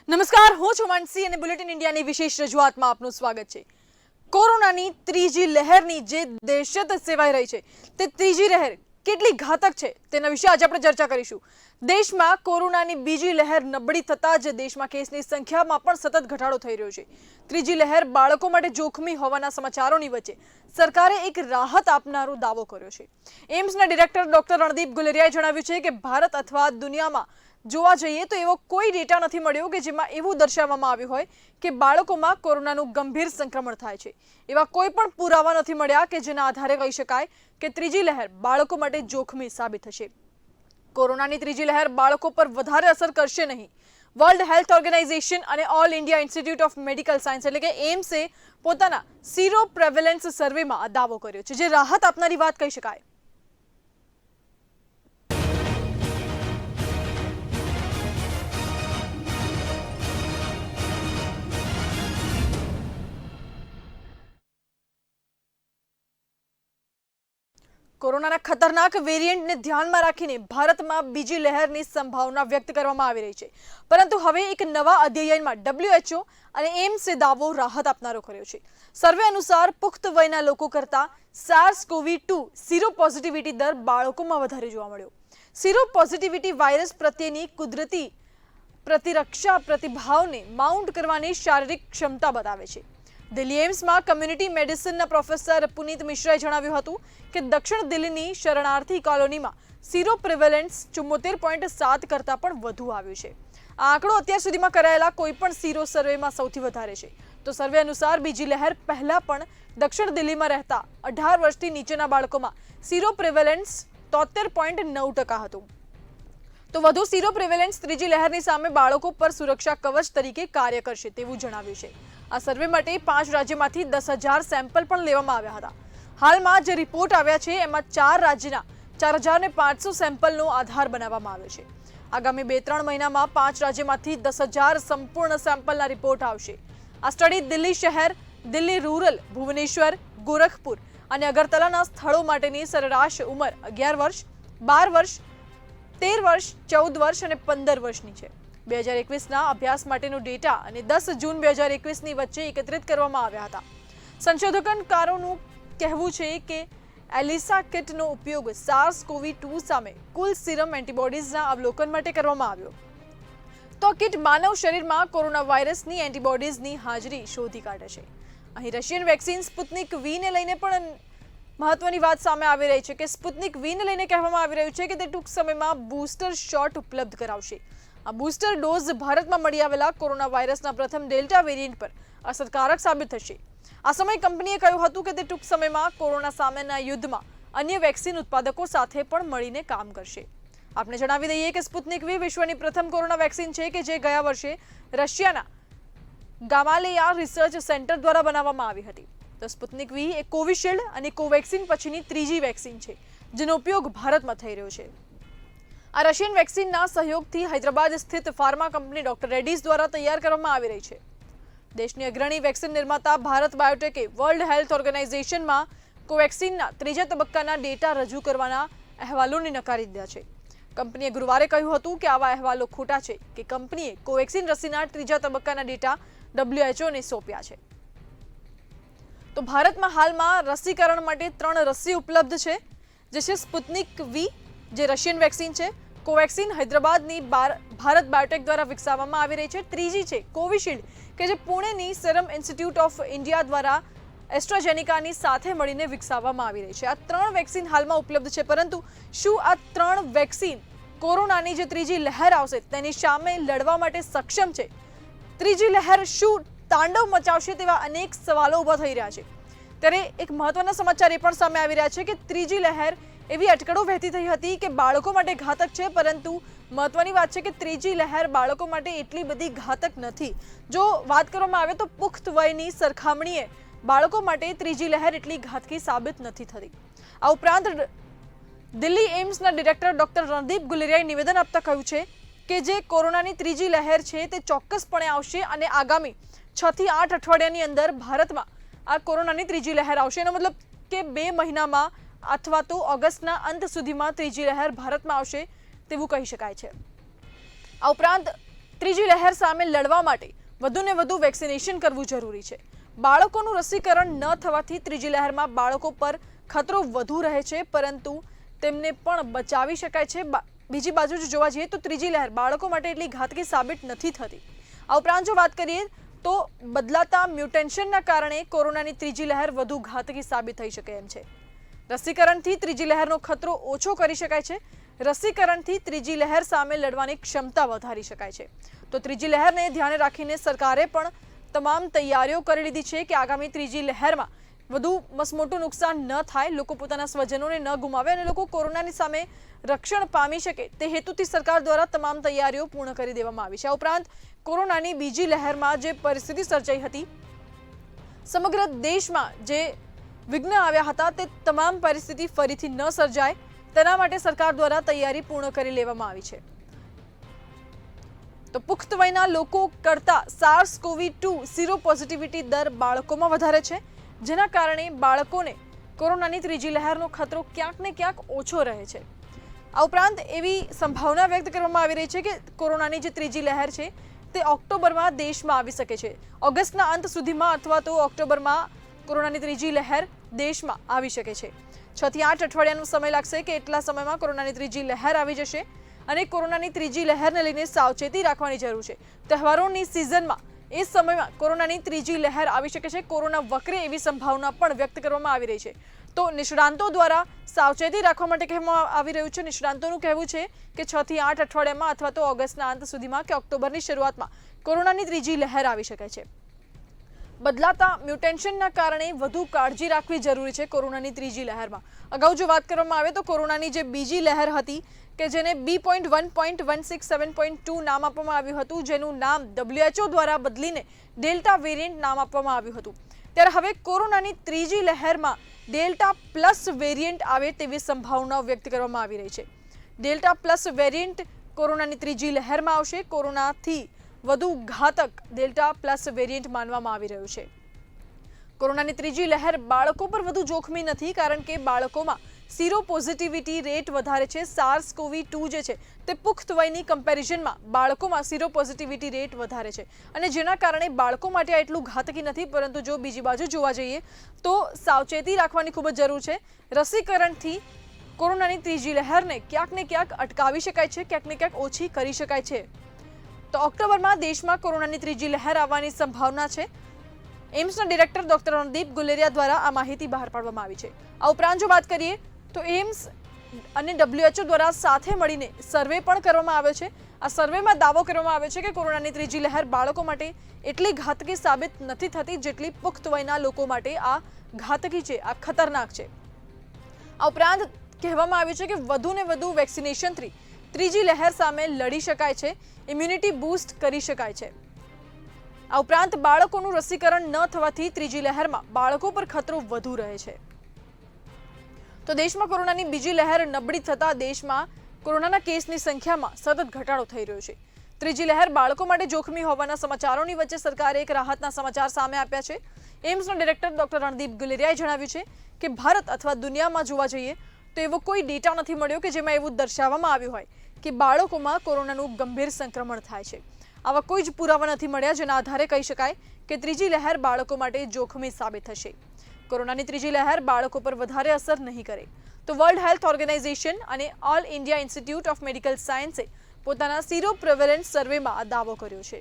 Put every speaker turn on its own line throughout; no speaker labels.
નમસ્કાર, હું છું માનસી અને બુલેટિન ઇન્ડિયાની વિશેષ રજૂઆતમાં આપનું સ્વાગત છે. કોરોનાની ત્રીજી લહેરની જે દહેશત સેવાઈ રહી છે તે ત્રીજી લહેર કેટલી ઘાતક છે તેના વિશે આજે આપણે ચર્ચા કરીશું. દેશમાં કોરોનાની બીજી લહેર નબળી થતા જ દેશમાં કેસની સંખ્યામાં પણ સતત ઘટાડો થઈ રહ્યો છે. ત્રીજી લહેર બાળકો માટે જોખમી હોવાના સમાચારોની વચ્ચે સરકારે એક રાહત આપનારો દાવો કર્યો છે. એમ્સના ડિરેક્ટર ડોક્ટર રણદીપ ગુલેરિયાએ જણાવ્યું છે કે ભારત અથવા દુનિયામાં જોવા જઈએ તો એવો કોઈ ડેટા નથી મળ્યો કે જેમાં એવું દર્શાવવામાં આવ્યું હોય કે બાળકોમાં કોરોનાનું ગંભીર સંક્રમણ થાય છે. એવા કોઈ પણ પુરાવા નથી મળ્યા કે જેના આધારે કહી શકાય કે ત્રીજી લહેર બાળકો માટે જોખમી સાબિત થશે. કોરોનાની ત્રીજી લહેર બાળકો પર વધારે અસર કરશે નહીં. વર્લ્ડ હેલ્થ ઓર્ગેનાઇઝેશન અને all India institute of medical science એટલે કે એમ્સે પોતાના સીરો પ્રેવેલન્સ સર્વેમાં આ દાવો કર્યો છે, જે રાહત આપનારી વાત કહી શકાય. કોરોનાના ખતરનાક વેરિયન્ટને ધ્યાનમાં રાખીને ભારતમાં બીજી લહેરની સંભાવના વ્યક્ત કરવામાં આવી રહી છે. પરંતુ હવે એક નવા અધ્યયનમાં WHO અને એમ્સે દાવો રાહત આપનારો કર્યો છે. સર્વે અનુસાર પુખ્ત વયના લોકો કરતાં SARS-CoV-2 સીરો પોઝિટિવિટી દર બાળકોમાં વધારે જોવા મળ્યો. સીરો પોઝિટિવિટી વાયરસ પ્રત્યેની કુદરતી પ્રતિરક્ષા પ્રતિભાવને માઉન્ટ કરવાની શારીરિક ક્ષમતા બતાવે છે. દિલ્હી એમ્સમાં કમ્યુનિટી મેડિસિનના પ્રોફેસર પુનીત મિશ્રાએ જણાવ્યું હતું કે દક્ષિણ દિલ્હીની શરણાર્થી કોલોનીમાં સીરો પ્રિવેલન્સ 74.7 કરતાં પણ વધુ આવ્યું છે. આ આંકડો અત્યાર સુધીમાં કરાયેલા કોઈપણ સીરો સર્વેમાં સૌથી વધારે છે. તો સર્વે અનુસાર બીજી લહેર પહેલા પણ દક્ષિણ દિલ્હીમાં રહેતા 18 વર્ષથી નીચેના બાળકોમાં સીરો પ્રિવેલન્સ 73.9% હતું. તો વધુ સીરો પ્રિવેલન્સ ત્રીજી લહેરની સામે બાળકો પર સુરક્ષા કવચ તરીકે કાર્ય કરશે તેવું જણાવ્યું છે. આ સર્વે માટે 5 રાજ્યમાંથી 10,000 સેમ્પલ પણ લેવામાં આવ્યા હતા. હાલમાં જે રિપોર્ટ આવ્યા છે એમાં 4 રાજ્યના 4,500 સેમ્પલનો આધાર બનાવવામાં આવ્યો છે. આગામી 2-3 મહિનામાં 5 રાજ્યમાંથી 10,000 સંપૂર્ણ સેમ્પલના રિપોર્ટ આવશે. આ સ્ટડી દિલ્હી શહેર, દિલ્હી રૂરલ, ભુવનેશ્વર, ગોરખપુર અને અગરતલાના સ્થળો માટેની સરેરાશ ઉંમર 11 વર્ષ, 12 વર્ષ, 13 વર્ષ, 14 વર્ષ અને 15 વર્ષની છે. 2021ના અભ્યાસ માટેનો ડેટા અને 10 જૂન 2021ની વચ્ચે એકત્રિત કરવામાં આવ્યા હતા. સંશોધનકારોનું કહેવું છે કે એલિસા કિટનો ઉપયોગ SARS-CoV-2 સામે કુલ સીરમ એન્ટીબોડીઝના અવલોકન માટે કરવામાં આવ્યો. તો કિટ માનવ શરીરમાં કોરોના વાયરસની એન્ટીબોડીઝની હાજરી શોધી કાઢે છે. અહીં રશિયન વેક્સિન સ્પુતનિક વીને લઈને પણ મહત્વની વાત સામે આવી રહી છે કે સ્પુતનિક વીને લઈને કહેવામાં આવી રહ્યું છે કે તે ટૂંક સમયમાં બૂસ્ટર શોટ ઉપલબ્ધ કરાવશે. આ બૂસ્ટર ડોઝ ભારતમાં મળી આવેલા કોરોના વાયરસના પ્રથમ ડેલ્ટા વેરિયન્ટ પર અસરકારક સાબિત થશે. આ સમયે કંપનીએ કહ્યું હતું કે તે ટૂંક સમયમાં કોરોના સામેના યુદ્ધમાં અન્ય વેક્સિન ઉત્પાદકો સાથે પણ મળીને કામ કરશે. આપણે જણાવી દઈએ કે સ્પુતનિક વી વિશ્વની પ્રથમ કોરોના વેક્સિન છે કે જે ગયા વર્ષે રશિયાના ગામાલેયા રિસર્ચ સેન્ટર દ્વારા બનાવવામાં આવી હતી. તો સ્પુતનિક વી એ કોવિશિલ્ડ અને કોવેક્સિન પછીની ત્રીજી વેક્સિન છે જેનો ઉપયોગ ભારતમાં થઈ રહ્યો છે. આ રશિયન વેક્સિનના સહયોગથી હૈદરાબાદ સ્થિત ફાર્મા કંપની ડોક્ટર રેડ્ડીઝ દ્વારા તૈયાર કરવામાં આવી રહી છે. દેશની અગ્રણી વેક્સિન નિર્માતા ભારત બાયોટેકે વર્લ્ડ હેલ્થ ઓર્ગેનાઇઝેશનમાં કોવેક્સિનના ત્રીજા તબક્કાના ડેટા રજૂ કરવાના અહેવાલોને નકારી દીધા છે. કંપનીએ ગુરુવારે કહ્યું હતું કે આવા અહેવાલો ખોટા છે કે કંપનીએ કોવેક્સિન રસીના ત્રીજા તબક્કાના ડેટા WHOને સોંપ્યા છે. તો ભારતમાં હાલમાં રસીકરણ માટે 3 રસી ઉપલબ્ધ છે, જે છે સ્પુતનિક વી જે રશિયન વેક્સિન છે, કોવેક્સિન હૈદરાબાદની ભારત બાયોટેક દ્વારા વિકસાવવામાં આવી રહી છે, ત્રીજી છે કોવિશિલ્ડ કે જે પુણેની સેરમ ઇન્સ્ટિટ્યૂટ ઓફ ઇન્ડિયા દ્વારા એસ્ટ્રાઝેનેકાની સાથે મળીને વિકસાવવામાં આવી રહી છે. આ 3 વેક્સિન હાલમાં ઉપલબ્ધ છે, પરંતુ શું આ 3 વેક્સિન કોરોનાની જે ત્રીજી લહેર આવશે તેની સામે લડવા માટે સક્ષમ છે? ત્રીજી લહેર શું તાંડવ મચાવશે તેવા અનેક સવાલો ઊભા થઈ રહ્યા છે. ત્યારે એક મહત્વના સમાચાર એ પણ સામે આવી રહ્યા છે કે ત્રીજી લહેર એવી અટકળો વહેતી થઈ હતી કે બાળકો માટે ઘાતક છે, પરંતુ મહત્વની વાત છે કે ત્રીજી લહેર બાળકો માટે એટલી બધી ઘાતક નથી. જો વાત કરવામાં આવે તો પુખ્ત વયની સરખામણીએ બાળકો માટે ત્રીજી લહેર એટલી ઘાતકી સાબિત નથી થતી. આ ઉપરાંત દિલ્હી એમ્સના ડિરેક્ટર ડોક્ટર રણદીપ ગુલેરિયાએ નિવેદન આપતા કહ્યું છે કે જે કોરોનાની ત્રીજી લહેર છે તે ચોક્કસપણે આવશે અને આગામી 6 થી 8 અઠવાડિયાની અંદર ભારતમાં આ કોરોનાની ત્રીજી લહેર આવશે. એનો મતલબ કે 2 મહિનામાં અથવા તો ઓગસ્ટના અંત સુધીમાં ત્રીજી લહેર ભારતમાં આવશે તેવું કહી શકાય છે. આ ઉપરાંત ત્રીજી લહેર સામે લડવા માટે વધુને વધુ વેક્સિનેશન કરવું જરૂરી છે। બાળકોનું રસીકરણ ન થવાથી ત્રીજી લહેરમાં બાળકો પર ખતરો વધુ રહે છે, પરંતુ તેમને પણ બચાવી શકાય છે। બીજી બાજુ જો જોવા જઈએ તો ત્રીજી લહેર બાળકો માટે એટલી ઘાતકી સાબિત નથી થતી। આ ઉપરાંત જો વાત કરીએ તો બદલાતા મ્યુટેશનના કારણે કોરોનાની ત્રીજી લહેર વધુ ઘાતકી સાબિત થઈ શકે એમ છે। રસીકરણથી ત્રીજી લહેરનો ખતરો ઓછો કરી શકાય છે। રસીકરણથી ત્રીજી લહેર સામે લડવાની ક્ષમતા વધારી શકાય છે। તો ત્રીજી લહેરને ધ્યાને રાખીને સરકારે પણ તમામ તૈયારીઓ કરી લીધી છે કે આગામી ત્રીજી લહેરમાં વધુ મસમોટું નુકસાન ન થાય, લોકો પોતાના સ્વજનોને ન ગુમાવે અને લોકો કોરોનાની સામે રક્ષણ પામી શકે તે હેતુથી સરકાર દ્વારા તમામ તૈયારીઓ પૂર્ણ કરી દેવામાં આવી છે। આ ઉપરાંત કોરોનાની બીજી લહેરમાં જે પરિસ્થિતિ સર્જાઈ હતી, સમગ્ર દેશમાં જે વિઘ્ન આવ્યા હતા, તે તમામ પરિસ્થિતિ ફરીથી ન સર્જાય તેના માટે સરકાર દ્વારા તૈયારી પૂર્ણ કરી લેવામાં આવી છે। તો પુખ્ત વયના લોકો કરતા SARS-CoV-2 સીરો પોઝિટિવિટી દર બાળકોમાં વધારે છે, જેના કારણે બાળકોને કોરોનાની ત્રીજી લહેરનો ખતરો ક્યાંક ને ક્યાંક ઓછો રહે છે। આ ઉપરાંત એવી સંભાવના વ્યક્ત કરવામાં આવી રહી છે કે કોરોનાની જે ત્રીજી લહેર છે તે ઓક્ટોબરમાં દેશમાં આવી શકે છે। ઓગસ્ટના અંત સુધીમાં અથવા તો ઓક્ટોબરમાં કોરોનાની ત્રીજી લહેર દેશમાં આવી શકે છે। 6 થી 8 અઠવાડિયાનો સમય લાગશે કે એટલા સમયમાં કોરોનાની ત્રીજી લહેર આવી જશે અને કોરોનાની ત્રીજી લહેરને લઈને સાવચેતી રાખવાની જરૂર છે। તહેવારોની સિઝનમાં એ સમયમાં કોરોનાની ત્રીજી લહેર આવી શકે છે, કોરોના વકરે એવી સંભાવના પણ વ્યક્ત કરવામાં આવી રહી છે। તો નિષ્ણાંતો દ્વારા સાવચેતી રાખવા માટે કહેવામાં આવી રહ્યું છે। નિષ્ણાંતોનું કહેવું છે કે 6 થી 8 અઠવાડિયામાં અથવા તો ઓગસ્ટના અંત સુધીમાં કે ઓક્ટોબરની શરૂઆતમાં કોરોનાની ત્રીજી લહેર આવી શકે છે। બદલાતા મ્યુટેશનના કારણે વધુ કાળજી રાખવી જરૂરી છે કોરોનાની ત્રીજી લહેરમાં। અગાઉ જો વાત કરવામાં આવે તો કોરોનાની જે બીજી લહેર હતી કે જેને B.1.167.2 નામ આપવામાં આવ્યું હતું, જેનું નામ WHO દ્વારા બદલીને ડેલ્ટા વેરિયન્ટ નામ આપવામાં આવ્યું હતું, ત્યારે હવે કોરોનાની ત્રીજી લહેરમાં ડેલ્ટા પ્લસ વેરિયન્ટ આવે તેવી સંભાવનાઓ વ્યક્ત કરવામાં આવી રહી છે। ડેલ્ટા પ્લસ વેરિયન્ટ કોરોનાની ત્રીજી લહેરમાં આવશે। કોરોનાથી વધુ ઘાતક ડેલ્ટા પ્લસ વેરિયન્ટ માનવામાં આવી રહ્યું છે। કોરોનાની ત્રીજી લહેર બાળકો પર વધુ જોખમી નથી, કારણ કે બાળકોમાં સીરો પોઝિટિવિટી રેટ વધારે છે। SARS-CoV-2 જે છે તે પુખ્ત વયની કમ્પેરિઝનમાં બાળકોમાં સીરો પોઝિટિવિટી રેટ વધારે છે અને જેના કારણે બાળકો માટે એટલું ઘાતકી નથી, પરંતુ જો બીજી બાજુ જોવા જઈએ તો સાવચેતી રાખવાની ખૂબ જ જરૂર છે। રસીકરણથી કોરોનાની ત્રીજી લહેરને ક્યાંક ને ક્યાંક અટકાવી શકાય છે, ક્યાંક ને ક્યાંક ઓછી કરી શકાય છે। તો ઓક્ટોબરમાં દેશમાં કોરોનાની ત્રીજી લહેર આવવાની સંભાવના છે। એમ્સના ડિરેક્ટર ડોક્ટર રણદીપ ગુલેરિયા દ્વારા આ માહિતી બહાર પાડવામાં આવી છે। આ ઉપરાંત જો વાત કરીએ તો એમ્સ અને WHO દ્વારા સાથે મળીને સર્વે પણ કરવામાં આવ્યો છે। આ સર્વેમાં દાવો કરવામાં આવ્યો છે કે કોરોનાની ત્રીજી લહેર બાળકો માટે એટલી ઘાતકી સાબિત નથી થતી જેટલી પુખ્ત વયના લોકો માટે આ ઘાતકી છે, આ ખતરનાક છે। આ ઉપરાંત કહેવામાં આવ્યું છે કે વધુને વધુ વેક્સિનેશનથી ત્રીજી લહેર સામે લડી શકાય છે, ઇમ્યુનિટી બૂસ્ટ કરી શકાય છે। આ ઉપરાંત બાળકોનું રસીકરણ ન થવાથી ત્રીજી લહેરમાં બાળકો પર ખતરો વધુ રહે છે। તો દેશમાં કોરોનાની બીજી લહેર નબળી થતા દેશમાં કોરોનાના કેસની સંખ્યામાં સતત ઘટાડો થઈ રહ્યો છે। ત્રીજી લહેર બાળકો માટે જોખમી હોવાના સમાચારોની વચ્ચે સરકારે એક રાહતના સમાચાર સામે આપ્યા છે। એમ્સના ડિરેક્ટર ડોક્ટર રણદીપ ગુલેરિયાએ જણાવ્યું છે કે ભારત અથવા દુનિયામાં જોવા જઈએ તો એવો કોઈ ડેટા નથી મળ્યો કે જેમાં એવું દર્શાવવામાં આવ્યું હોય કે બાળકોમાં કોરોનાનું ગંભીર સંક્રમણ થાય છે। આવા કોઈ જ પુરાવા નથી મળ્યા જેના આધારે કહી શકાય કે ત્રીજી લહેર બાળકો માટે જોખમી સાબિત થશે। કોરોનાની ત્રીજી લહેર બાળકો પર વધારે અસર નહીં કરે। તો વર્લ્ડ હેલ્થ ઓર્ગેનાઇઝેશન અને all India institute of medical સાયન્સે પોતાના સીરો પ્રેવેલન્સ સર્વેમાં આ દાવો કર્યો છે।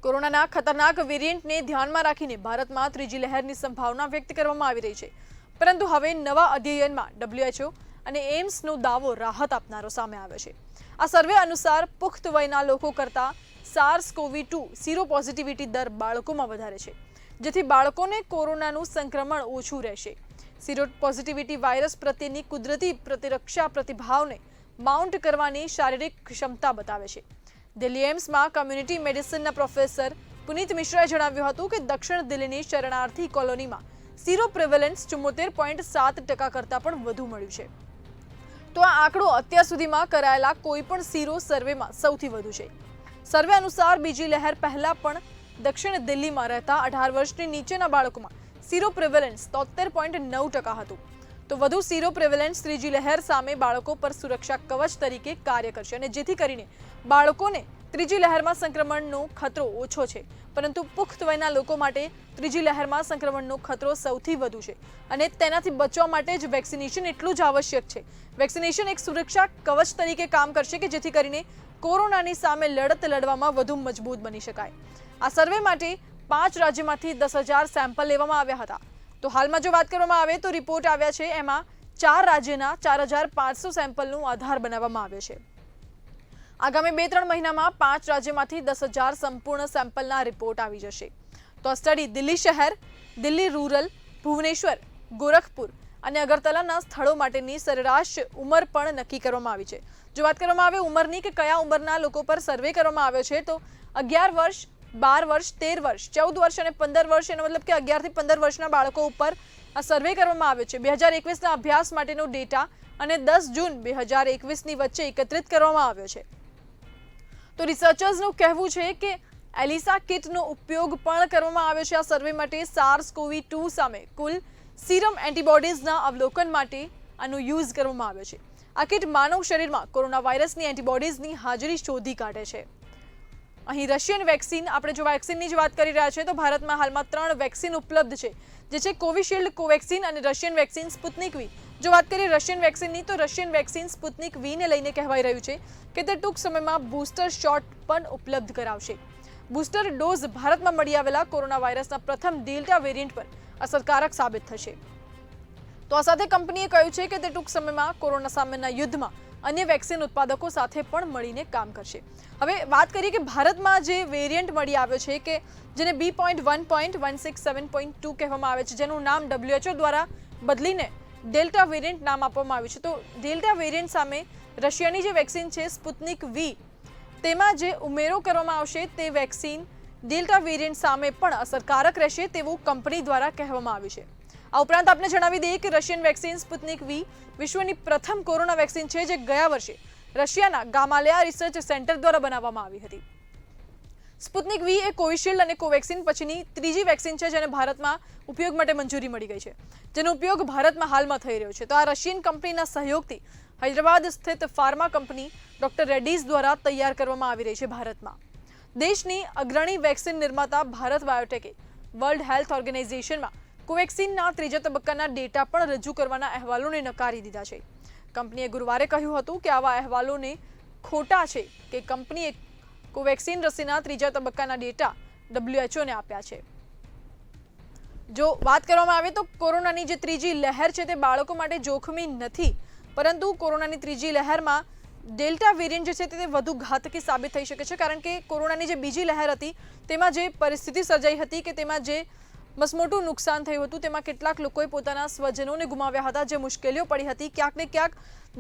કોરોનાના ખતરનાક વેરિયન્ટને ધ્યાનમાં રાખીને ભારતમાં ત્રીજી લહેરની સંભાવના વ્યક્ત કરવામાં આવી રહી છે, પરંતુ હવે નવા અધ્યયનમાં WHO અને એમ્સનો દાવો રાહત આપનારો સામે આવ્યો છે। આ સર્વે અનુસાર પુખ્ત વયના લોકો કરતા SARS-CoV-2 સીરો પોઝિટિવિટી દર બાળકોમાં વધારે છે, જેથી બાળકોને કોરોનાનું સંક્રમણ ઓછું રહેશે। સીરો પોઝિટિવિટી વાયરસ પ્રત્યેની કુદરતી પ્રતિરક્ષા પ્રતિભાવને માઉન્ટ કરવાની શારીરિક ક્ષમતા બતાવે છે। દિલ્હી એમ્સમાં કમ્યુનિટી મેડિસિનના પ્રોફેસર પુનીત મિશ્રાએ જણાવ્યું હતું કે દક્ષિણ દિલ્હીની શરણાર્થી કોલોનીમાં સીરો પ્રિવેલન્સ 74.7% કરતાં પણ વધુ મળ્યું છે। તો આ આંકડો અત્યાર સુધીમાં કરાયેલા કોઈપણ સીરો સર્વેમાં સૌથી વધુ છે। સર્વે અનુસાર બીજી લહેર પહેલા પણ દક્ષિણ દિલ્હીમાં રહેતા 18 વર્ષની નીચેના બાળકોમાં સીરો પ્રિવેલન્સ 73.9% હતું। તો વધુ સીરો પ્રિવેલન્સ ત્રીજી લહેર સામે બાળકો પર સુરક્ષા કવચ તરીકે કાર્ય કરશે અને જેથી કરીને બાળકોને ત્રીજી લહેરમાં સંક્રમણનો ખતરો ઓછો છે, પરંતુ પુખ્ત વયના લોકો માટે ત્રીજી લહેરમાં સંક્રમણનો ખતરો સૌથી વધુ છે અને તેનાથી બચવા માટે જ વેક્સિનેશન એટલું જ આવશ્યક છે. વેક્સિનેશન એક સુરક્ષા કવચ તરીકે કામ કરશે કે જેથી કરીને કોરોનાની સામે લડત લડવામાં વધુ મજબૂત બની શકાય. આ સર્વે માટે 5 રાજ્યોમાંથી 10,000 સેમ્પલ લેવામાં આવ્યા હતા. તો હાલમાં જો વાત કરવામાં આવે તો રિપોર્ટ આવ્યા છે એમાં 4 રાજ્યના 4,500 સેમ્પલનો આધાર બનાવવામાં આવ્યો છે. આગામી 2-3 મહિનામાં 5 રાજ્યમાંથી 10,000 સંપૂર્ણ સેમ્પલના રિપોર્ટ આવી જશે. તો આ સ્ટડી દિલ્હી શહેર, દિલ્હી રૂરલ, ભુવનેશ્વર, ગોરખપુર અને અગરતલાના સ્થળો માટેની સરેરાશ ઉંમર પણ નક્કી કરવામાં આવી છે. જો વાત કરવામાં આવે ઉંમરની કે કયા ઉંમરના લોકો પર સર્વે કરવામાં આવ્યો છે તો 11 વર્ષ, 12 વર્ષ, 13 વર્ષ, 14 વર્ષ અને 15 વર્ષ, એનો મતલબ કે 11 થી 15 વર્ષના બાળકો ઉપર આ સર્વે કરવામાં આવ્યો છે. 2021ના અભ્યાસ માટેનો ડેટા અને 10 જૂન 2021ની વચ્ચે એકત્રિત કરવામાં આવ્યો છે. તો રિસર્ચર્સનું કહેવું છે કે એલિસા કિટનો ઉપયોગ પણ કરવામાં આવ્યો છે આ સર્વે માટે. SARS-CoV-2 સામે કુલ સીરમ એન્ટીબોડીઝના અવલોકન માટે આનો યુઝ કરવામાં આવ્યો છે. આ કિટ માનવ શરીરમાં કોરોના વાયરસની એન્ટીબોડીઝની હાજરી શોધી કાઢે છે. અહીં રશિયન વેક્સિન, આપણે જો વેક્સિનની જ વાત કરી રહ્યા છીએ તો ભારતમાં હાલમાં 3 વેક્સિન ઉપલબ્ધ છે, જે છે કોવિશિલ્ડ, કોવેક્સિન અને રશિયન વેક્સિન સ્પુતનિક વી. જો વાત કરીએ રશિયન વેક્સિનની તો રશિયન વેક્સિન સ્પુતનિક વીને લઈને કહેવાઈ રહ્યું છે કે તે ટૂંક સમયમાં બૂસ્ટર શોટ પણ ઉપલબ્ધ કરાવશે. બૂસ્ટર ડોઝ ભારતમાં મળી આવેલા કોરોના વાયરસના પ્રથમ ડેલ્ટા વેરિયન્ટ પર અસરકારક સાબિત થશે. તો આ સાથે કંપનીએ કહ્યું છે કે તે ટૂંક સમયમાં કોરોના સામેના યુદ્ધમાં અન્ય વેક્સિન ઉત્પાદકો સાથે પણ મળીને કામ કરશે. હવે વાત કરીએ કે ભારતમાં જે વેરિયન્ટ મળી આવ્યો છે કે જેને B.1.167.2 કહેવામાં આવે છે, જેનું નામ WHO દ્વારા બદલીને ડેલ્ટા વેરિયન્ટ નામ આપવામાં આવ્યું છે. તો ડેલ્ટા વેરિયન્ટ સામે રશિયાની જે વેક્સિન છે સ્પુતનિક વી, તેમાં જે ઉમેરો કરવામાં આવશે તે વેક્સિન ડેલ્ટા વેરિયન્ટ સામે પણ અસરકારક રહેશે તેવું કંપની દ્વારા કહેવામાં આવ્યું છે. આ ઉપરાંત આપણે જણાવી દઈએ કે રશિયન વેક્સિન સ્પુતનિક વી વિશ્વની પ્રથમ કોરોના વેક્સિન છે જે ગયા વર્ષે રશિયાના ગામાલેયા રિસર્ચ સેન્ટર દ્વારા બનાવવામાં આવી હતી. સ્પુતનિક વી એ કોવિશિલ્ડ અને કોવેક્સિન પછીની ત્રીજી વેક્સિન છે જેને ભારતમાં ઉપયોગ માટે મંજૂરી મળી ગઈ છે, જેનો ઉપયોગ ભારતમાં હાલમાં થઈ રહ્યો છે. તો આ રશિયન કંપનીના સહયોગથી હૈદરાબાદ સ્થિત ફાર્મા કંપની ડોક્ટર રેડ્ડીઝ દ્વારા તૈયાર કરવામાં આવી રહી છે ભારતમાં. દેશની અગ્રણી વેક્સિન નિર્માતા ભારત બાયોટેકે વર્લ્ડ હેલ્થ ઓર્ગેનાઇઝેશનમાં કોવેક્સિનના ત્રીજા તબક્કાના ડેટા પણ રજૂ કરવાના અહેવાલોને નકારી દીધા છે. કંપનીએ ગુરુવારે કહ્યું હતું કે આવા અહેવાલોને ખોટા છે કે કંપનીએ કોવેક્સિન રસીના ત્રીજા તબક્કાના ડેટા WHOને આપ્યા છે. જો વાત કરવામાં આવે તો કોરોનાની જે ત્રીજી લહેર છે તે બાળકો માટે જોખમી નથી, પરંતુ કોરોનાની ત્રીજી લહેરમાં ડેલ્ટા વેરિયન્ટ જે છે તે વધુ ઘાતકી સાબિત થઈ શકે છે, કારણ કે કોરોનાની જે બીજી લહેર હતી તેમાં જે પરિસ્થિતિ સર્જાઈ હતી કે તેમાં જે મસમોટું નુકસાન થયું હતું, તેમાં કેટલાક લોકોએ પોતાના સ્વજનોને ગુમાવ્યા હતા, જે મુશ્કેલીઓ પડી હતી. ક્યાંક ને ક્યાંક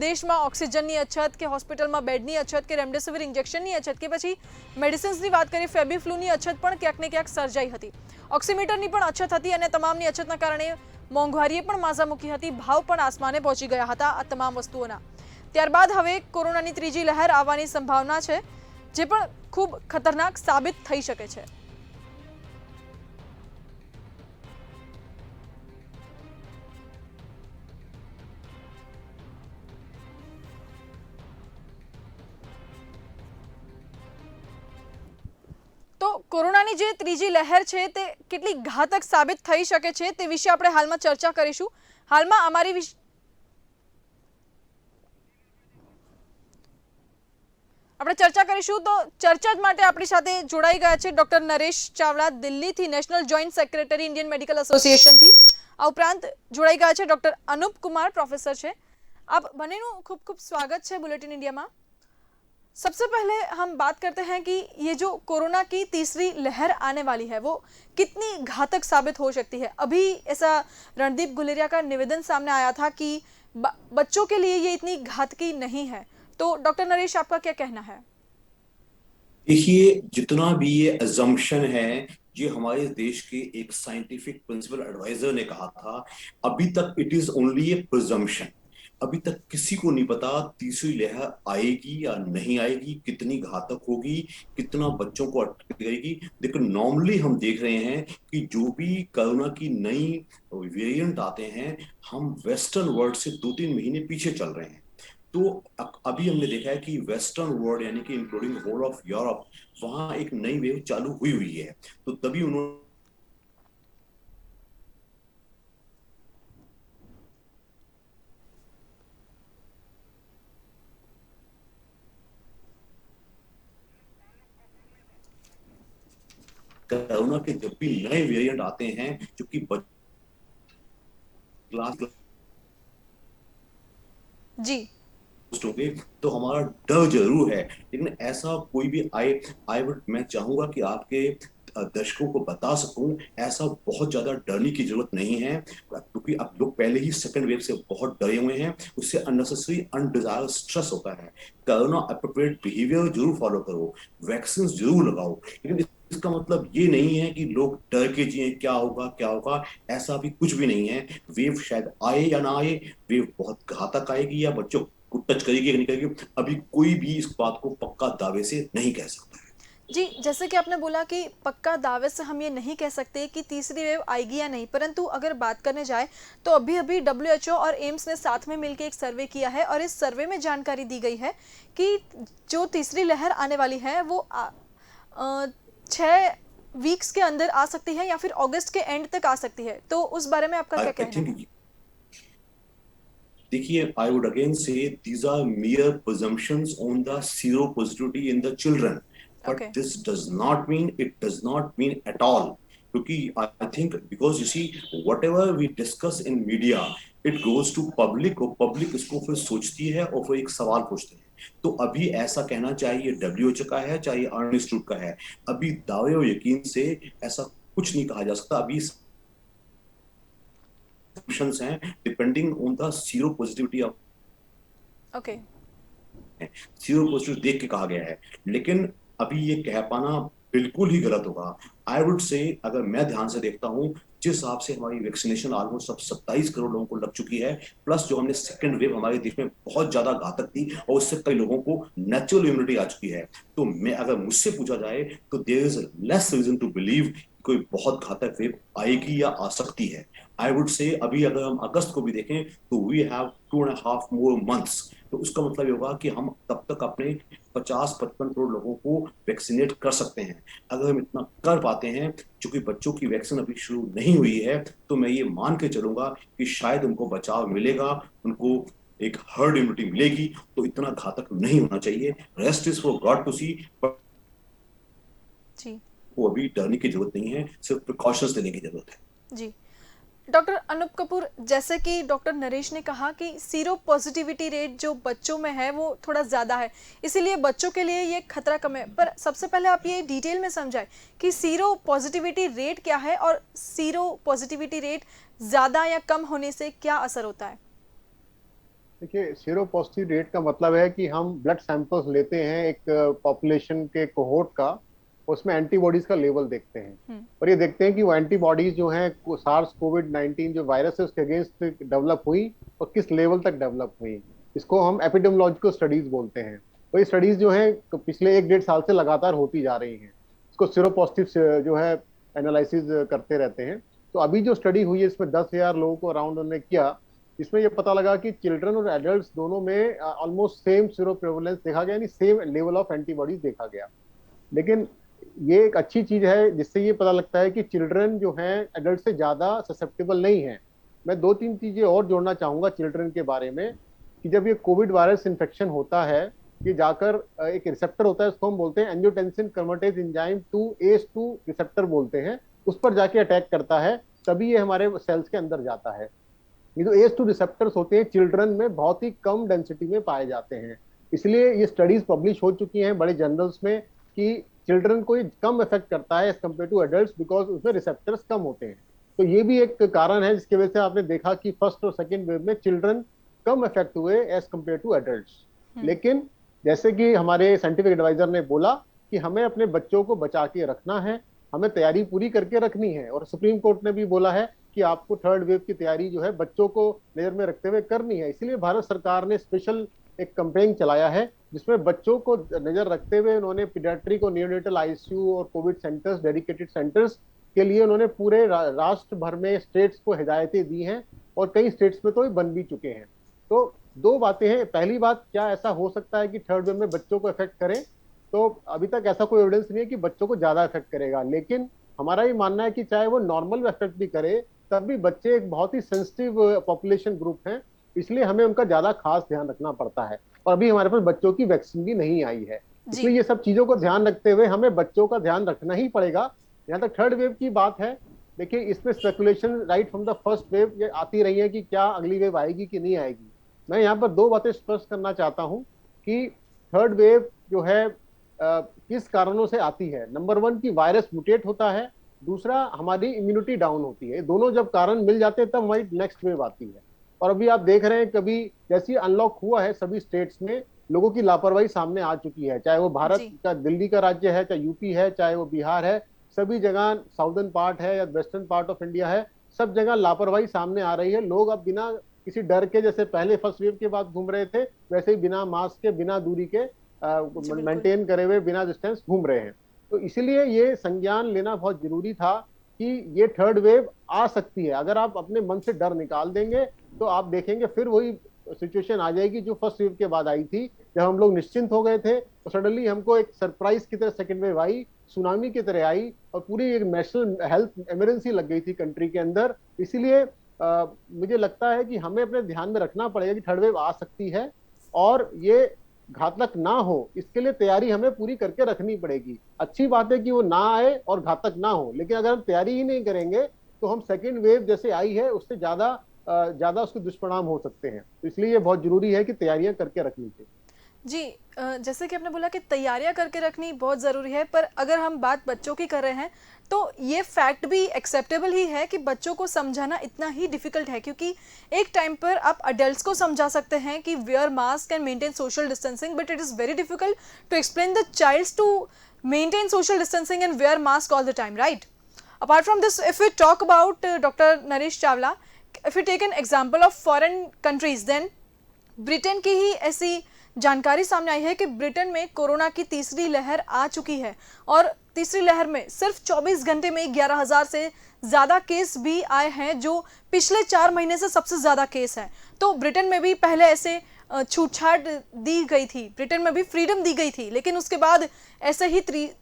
દેશમાં ઓક્સિજનની અછત કે હોસ્પિટલમાં બેડની અછત કે રેમડેસિવિર ઇન્જેક્શનની અછત કે પછી મેડિસિન્સની વાત કરીએ ફેબીફ્લૂની અછત પણ ક્યાંક ને ક્યાંક સર્જાઈ હતી. ઓક્સિમીટરની પણ અછત હતી અને તમામની અછતના કારણે મોંઘવારીએ પણ માઝા મૂકી હતી, ભાવ પણ આસમાને પહોંચી ગયા હતા આ તમામ વસ્તુઓના. ત્યારબાદ હવે કોરોનાની ત્રીજી લહેર આવવાની સંભાવના છે, જે પણ ખૂબ ખતરનાક સાબિત થઈ શકે છે. તો કોરોનાની જે ત્રીજી લહેર છે તે કેટલી ઘાતક સાબિત થઈ શકે છે તે વિશે આપણે હાલમાં ચર્ચા કરીશું. હાલમાં આપણે ચર્ચા કરીશું તો ચર્ચા માટે આપણી સાથે જોડાઈ ગયા છે ડોક્ટર નરેશ ચાવડા, દિલ્હીથી national joint secretary Indian medical એસોસિએશનથી. આ ઉપરાંત જોડાઈ ગયા છે ડોક્ટર અનુપ કુમાર, પ્રોફेसर છે. आप બંનેનું खूब खूब स्वागत है बुलेटिन इंडिया में. सबसे पहले हम बात करते हैं कि ये जो कोरोना की तीसरी लहर आने वाली है वो कितनी घातक साबित हो सकती है. अभी ऐसा रणदीप गुलेरिया का निवेदन सामने आया था कि बच्चों के लिए ये इतनी घातकी नहीं है. तो डॉक्टर नरेश, आपका क्या कहना है?
देखिए, जितना भी ये अजम्पशन है, ये हमारे देश के एक साइंटिफिक प्रिंसिपल एडवाइजर ने कहा था, अभी तक it is only A presumption. अभी तक किसी को नहीं पता तीसरी लहर आएगी या नहीं आएगी, कितनी घातक होगी, कितना बच्चों को अटकेगी. लेकिन नॉर्मली हम देख रहे हैं कि जो भी कोरोना की नई वेरिएंट आते हैं, हम वेस्टर्न वर्ल्ड से 2-3 महीने पीछे चल रहे हैं. तो अभी हमने देखा है कि वेस्टर्न वर्ल्ड यानी कि इंक्लूडिंग होल ऑफ यूरोप, वहां एक नई वेव चालू हुई हुई है। तो तभी उन्होंने कोरोना के जब भी नए वेरिएंट आते हैं, जो कि क्लास
जी।
होंगे, तो हमारा डर जरूर है। लेकिन ऐसा कोई भी आई आई वुड मैं चाहूंगा कि आपके दर्शकों को बता सकूं, ऐसा बहुत ज्यादा डरने की जरूरत नहीं है, क्योंकि अब लोग पहले ही सेकंड वेव से बहुत डरे हुए हैं। उससे अननेसेसरी अनडिजायर्ड स्ट्रेस होता है। कोरोना अप्रोप्रिएट बिहेवियर जरूर फॉलो करो, वैक्सीन जरूर लगाओ, लेकिन इसका मतलब ये नहीं है कि लोग डर के जिए क्या होगा क्या होगा। ऐसा भी कुछ भी नहीं है। वेव शायद आए या ना आए, वेव बहुत घातक आएगी या बच्चों को टच करेगी या नहीं करेगी, अभी कोई भी इस बात को पक्का दावे से नहीं कह सकता।
जी, जैसे कि आपने बोला कि पक्का दावे से हम ये नहीं कह सकते कि तीसरी वेव आएगी या नहीं, परंतु अगर बात करने जाए तो अभी-अभी डब्ल्यूएचओ और एम्स ने साथ में मिलकर एक सर्वे किया है और इस सर्वे में जानकारी दी गई है कि जो तीसरी लहर आने वाली है वो 6 वीक्स के अंदर आ सकती है या फिर अगस्त के एंड तक आ सकती है। तो उस बारे में आपका क्या
आई
कहना है?
थिंक, देखिए, I would again say these are mere presumptions on the zero positivity in the children, but
okay.
this does not mean, it does not mean at all, क्योंकि I think because you see whatever we discuss in media, it goes to public और public इसको फिर सोचती है और फिर एक सवाल पूछते हैं। तो अभी ऐसा कहना चाहिए डब्ल्यूएचओ का है चाहे अर्न इंस्टीट्यूट का है, अभी दावे और यकीन से ऐसा कुछ नहीं कहा जा सकता। अभी assumptions हैं depending on the zero positivity of,
okay.
Zero positive देख के कहा गया है। लेकिन अभी ये कह पाना बिल्कुल ही गलत होगा। आई वुड से, अगर मैं ध्यान से देखता हूँ, जिस हिसाब से हमारी वैक्सीनेशन ऑलमोस्ट सब 27 करोड़ लोगों को लग चुकी है, प्लस जो हमने सेकंड वेव हमारे देश में बहुत ज्यादा घातक थी और उससे कई लोगों को नेचुरल इम्यूनिटी आ चुकी है, तो मैं, अगर मुझसे पूछा जाए, तो there is less reason to believe कोई बहुत घातक वेव आएगी या आ सकती है। आई वुड से अभी अगर हम अगस्त को भी देखें तो वी हैव 2.5 मोर मंथ्स, तो उसका मतलब ये होगा कि हम तब तक अपने 50-55 करोड़ लोगों को वैक्सीनेट कर सकते हैं। अगर हम इतना कर पाते हैं, चूंकि बच्चों की वैक्सीन अभी शुरू नहीं हुई है, तो मैं ये मान के चलूंगा कि शायद उनको बचाव मिलेगा, उनको एक हर्ड इम्यूनिटी मिलेगी, तो इतना घातक नहीं होना चाहिए। Rest is for God to see, but
जी।
वो अभी डरने की जरूरत नहीं है, सिर्फ प्रिकॉशंस लेने की जरूरत है।
जी। डॉक्टर अनूप कपूर, जैसे कि डॉक्टर नरेश ने कहा कि सीरो पॉजिटिविटी रेट जो बच्चों में है वो थोड़ा ज़्यादा है, इसीलिए बच्चों के लिए ये खतरा कम है। पर सबसे पहले आप ये डिटेल में समझाएं कि सीरो पॉजिटिविटी रेट क्या है और सीरो पॉजिटिविटी रेट ज़्यादा या कम होने से क्या असर होता है?
देखिए, सीरो पॉजिटिव रेट का मतलब है कि हम ब्लड सैंपल्स लेते हैं एक पॉपुलेशन के कोहोर्ट का, उसमें एंटीबॉडीज का लेवल देखते हैं और ये देखते हैं कि वो एंटीबॉडीज जो हैं सार्स कोविड-19 जो वायरस है उसके अगेंस्ट डेवलप हुई और किस लेवल तक डेवलप हुई। इसको हम एपिडेमियोलॉजिकल स्टडीज बोलते हैं। तो ये स्टडीज जो है पिछले 1-1.5 साल से लगातार होती जा रही हैं। इसको सीरो पॉजिटिव जो है एनालिसिस करते रहते हैं। तो अभी जो स्टडी हुई है इसमें 10,000 लोगों को अराउंड उन्होंने किया। इसमें ये पता लगा कि चिल्ड्रन और एडल्ट्स दोनों में ऑलमोस्ट सेम सीरो प्रेवलेंस देखा गया, यानी सेम लेवल ऑफ एंटीबॉडीज देखा गया। लेकिन ये एक अच्छी चीज है जिससे ये पता लगता है कि चिल्ड्रन जो हैं एडल्ट से ज्यादा ससेप्टेबल नहीं है। मैं 2-3 चीजें और जोड़ना चाहूंगा चिल्ड्रन के बारे में कि जब ये कोविड वायरस इन्फेक्शन होता है, ये जाकर एक रिसेप्टर होता है, उसको हम बोलते हैं angiotensin convertase enzyme 2 ACE2 receptor बोलते हैं, उस पर जाके अटैक करता है, तभी ये हमारे सेल्स के अंदर जाता है। ये जो ACE2 रिसेप्टर्स होते हैं चिल्ड्रन में बहुत ही कम डेंसिटी में पाए जाते हैं। इसलिए ये स्टडीज पब्लिश हो चुकी हैं बड़े जर्नल्स में कि चिल्ड्रन को ये कम इफेक्ट करता है as compared to adults, because उसमें रिसेप्टर्स कम होते हैं। तो ये भी एक कारण है जिसकी वजह से आपने देखा कि फर्स्ट और सेकेंड वेव में चिल्ड्रन कम इफेक्ट हुए एज कम्पेयर टू एडल्ट्स। लेकिन जैसे कि हमारे साइंटिफिक एडवाइजर ने बोला कि हमें अपने बच्चों को बचा के रखना है, हमें तैयारी पूरी करके रखनी है, और सुप्रीम कोर्ट ने भी बोला है कि आपको थर्ड वेव की तैयारी जो है बच्चों को नजर में रखते हुए करनी है। इसलिए भारत सरकार ने स्पेशल एक कैंपेन चलाया है जिसमें बच्चों को नजर रखते हुए उन्होंने पीडियाट्रिक और नियोनेटल आईसीयू और कोविड सेंटर्स, डेडिकेटेड सेंटर्स के लिए उन्होंने पूरे राष्ट्र भर में स्टेट्स को हिदायतें दी हैं और कई स्टेट्स में तो ये बन भी चुके हैं। तो दो बातें हैं। पहली बात, क्या ऐसा हो सकता है कि थर्ड वेव में बच्चों को इफेक्ट करे? तो अभी तक ऐसा कोई एविडेंस नहीं है कि बच्चों को ज्यादा इफेक्ट करेगा, लेकिन हमारा ये मानना है कि चाहे वो नॉर्मल इफेक्ट भी करे, तब भी बच्चे एक बहुत ही सेंसिटिव पॉपुलेशन ग्रुप है, इसलिए हमें उनका ज्यादा खास ध्यान रखना पड़ता है। और अभी हमारे पास बच्चों की वैक्सीन भी नहीं आई है,
जी।
इसलिए ये सब चीजों को ध्यान रखते हुए हमें बच्चों का ध्यान रखना ही पड़ेगा। यहाँ तक थर्ड वेव की बात है, देखिए इसमें speculation right from the first wave ये आती रही है कि क्या अगली वेव आएगी कि नहीं आएगी। मैं यहाँ पर दो बातें स्पष्ट करना चाहता हूँ कि थर्ड वेव जो है किस कारणों से आती है। नंबर वन, की वायरस म्यूटेट होता है, दूसरा हमारी इम्यूनिटी डाउन होती है। दोनों जब कारण मिल जाते हैं तब हमारी नेक्स्ट वेव आती है। और अभी आप देख रहे हैं, कभी जैसे अनलॉक हुआ है सभी स्टेट्स में, लोगों की लापरवाही सामने आ चुकी है, चाहे वो भारत
जी।
का दिल्ली का राज्य है, चाहे यूपी है, चाहे वो बिहार है, सभी जगह साउदर्न पार्ट है या वेस्टर्न पार्ट ऑफ इंडिया है, सब जगह लापरवाही सामने आ रही है। लोग अब बिना किसी डर के, जैसे पहले फर्स्ट वेव के बाद घूम रहे थे, वैसे ही बिना मास्क के, बिना दूरी के
जी बिल्कुल।
मेंटेन करे हुए, बिना डिस्टेंस घूम रहे हैं। तो इसलिए ये संज्ञान लेना बहुत जरूरी था कि ये थर्ड वेव आ सकती है। अगर आप अपने मन से डर निकाल देंगे तो आप देखेंगे फिर वही सिचुएशन आ जाएगी जो फर्स्ट वेव के बाद आई थी, जब हम लोग निश्चिंत हो गए थे तो सडनली हमको एक सरप्राइज की तरह सेकेंड वेव आई, सुनामी की तरह आई, और पूरी एक नेशनल हेल्थ इमरजेंसी लग गई थी कंट्री के अंदर। इसीलिए मुझे लगता है कि हमें अपने ध्यान में रखना पड़ेगा कि थर्ड वेव आ सकती है, और ये घातक ना हो इसके लिए तैयारी हमें पूरी करके रखनी पड़ेगी। अच्छी बात है कि वो ना आए और घातक ना हो, लेकिन अगर हम तैयारी ही नहीं करेंगे तो हम सेकेंड वेव जैसे आई है उससे ज्यादा उसके दुष्परिणाम हो सकते हैं। तो इसलिए ये बहुत जरूरी है कि तैयारियां करके रखनी चाहिए।
जी। जैसे कि आपने बोला कि तैयारियां करके रखनी बहुत ज़रूरी है, पर अगर हम बात बच्चों की कर रहे हैं तो ये फैक्ट भी एक्सेप्टेबल ही है कि बच्चों को समझाना इतना ही डिफिकल्ट है, क्योंकि एक टाइम पर आप अडल्ट्स को समझा सकते हैं कि wear mask and maintain social distancing, but it is very difficult to explain the childs to maintain social distancing and wear mask all the time, right? Apart from this, if we talk about Dr. Naresh Chawla, if we take an example of foreign countries, then Britain की ही ऐसी जानकारी सामने आई है कि Britain में corona की तीसरी लहर आ चुकी है, और तीसरी लहर में सिर्फ 24 घंटे में 11,000 से ज़्यादा केस भी आए हैं, जो पिछले 4 महीने से सबसे ज़्यादा केस हैं। तो ब्रिटेन में भी पहले ऐसे छूटछाट दी गई थी, ब्रिटेन में भी फ्रीडम दी गई थी, लेकिन उसके बाद ऐसे ही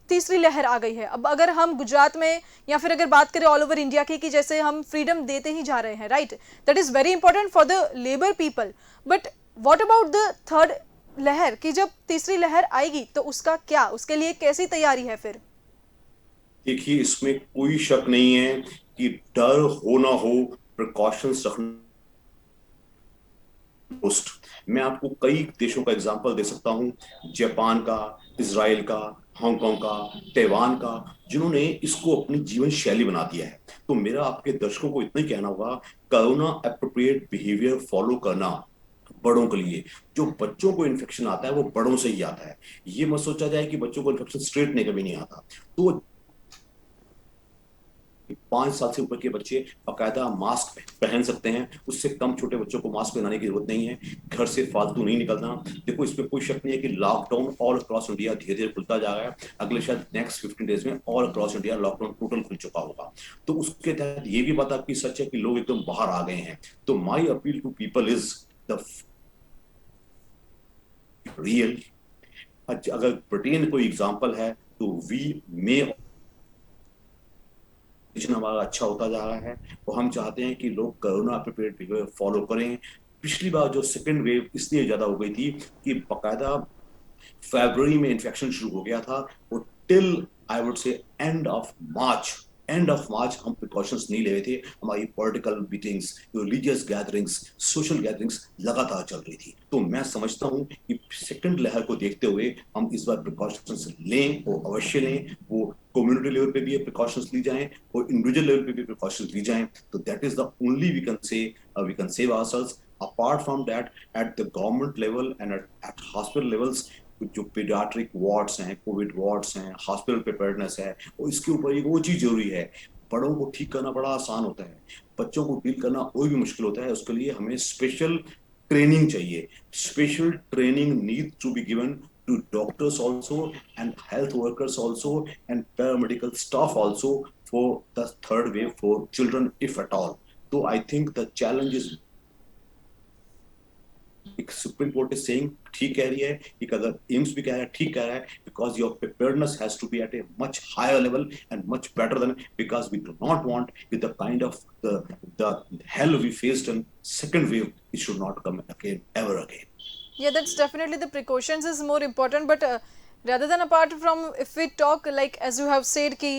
तीसरी लहर आ गई है। अब अगर हम गुजरात में या फिर अगर बात करें ऑल ओवर इंडिया की, कि जैसे हम फ्रीडम देते ही जा रहे हैं, right, that is very important for the labour people, but what about the third लहर, कि जब तीसरी लहर आएगी तो उसका क्या, उसके लिए कैसी तैयारी है फिर?
देखिए, इसमें कोई शक नहीं है कि डर हो ना हो, प्रिकॉशंस रखना पोस्ट। मैं आपको कई देशों का एग्जांपल दे सकता हूं, जापान का, इजराइल का, हांगकांग का, ताइवान का, जिन्होंने इसको अपनी जीवन शैली बना दिया है। तो मेरा आपके दर्शकों को इतना ही कहना होगा, कोरोना एप्रोप्रिएट बिहेवियर फॉलो करना बड़ों के लिए। जो बच्चों को इन्फेक्शन आता है वो बड़ों से ही आता है। ये मत सोचा जाए कि बच्चों को इन्फेक्शन स्ट्रेट नहीं, कभी नहीं आता। तो 5 साल से ऊपर के बच्चे बाकायदा मास्क पहन सकते हैं, उससे कम छोटे बच्चों को मास्क पहनाने की जरूरत नहीं है। घर से फालतू नहीं निकलना। देखो, इसमें कोई शक नहीं है कि लॉकडाउन ऑल अक्रॉस इंडिया धीरे धीरे खुलता जा रहा है। अगले शायद नेक्स्ट 15 डेज में all across India lockdown total खुल चुका होगा। तो उसके तहत ये भी बात आपकी सच है कि लोग एकदम बाहर आ गए हैं। तो my appeal to people is the real. अगर ब्रिटेन कोई एग्जाम्पल है तो वी मे हमारा अच्छा होता जा रहा है, और हम चाहते हैं कि लोग कोरोना प्रिपेयर्ड बिहेवियर फॉलो करें। पिछली बार जो सेकेंड वेव इसलिए ज्यादा हो गई थी कि बाकायदा फरवरी में इन्फेक्शन शुरू हो गया था, वो till I would say end of March हम प्रिकॉशंस नहीं ले रहे थे। हमारी political meetings, religious gatherings, social gatherings लगातार चल रही थी। तो मैं समझता हूं कि सेकंड लहर को देखते हुए हम इस बार प्रिकॉशंस लें, वो अवश्य लें। वो कम्युनिटी लेवल पे भी प्रिकॉशंस ली जाएं और इंडिविजुअल लेवल पे भी प्रिकॉशंस ली जाएं। तो that is the only we can save ourselves. Apart from that, at the government level and at hospital levels, जो पीडियाट्रिक वार्ड्स हैं, कोविड वार्ड्स हैं, हॉस्पिटल प्रिपेयर्डनेस है, और इसके ऊपर एक वो चीज जरूरी है। बड़ों को ठीक करना बड़ा आसान होता है, बच्चों को डील करना और भी मुश्किल होता है। उसके लिए हमें स्पेशल ट्रेनिंग चाहिए। Special training need to be given to doctors also and health workers also and paramedical staff also for the third wave for children if at all. So I think the challenge is एक supreme court is saying ठीक कह रही है, एक अगर AIIMS भी कह रहा है ठीक कह रहा है, because your preparedness has to be at a much higher level and much better than, because we do not want with the kind of the hell we faced in second wave, it should not come again ever again.
Yeah, that's definitely the precautions is more important. But rather than apart from, if we talk like as you have said कि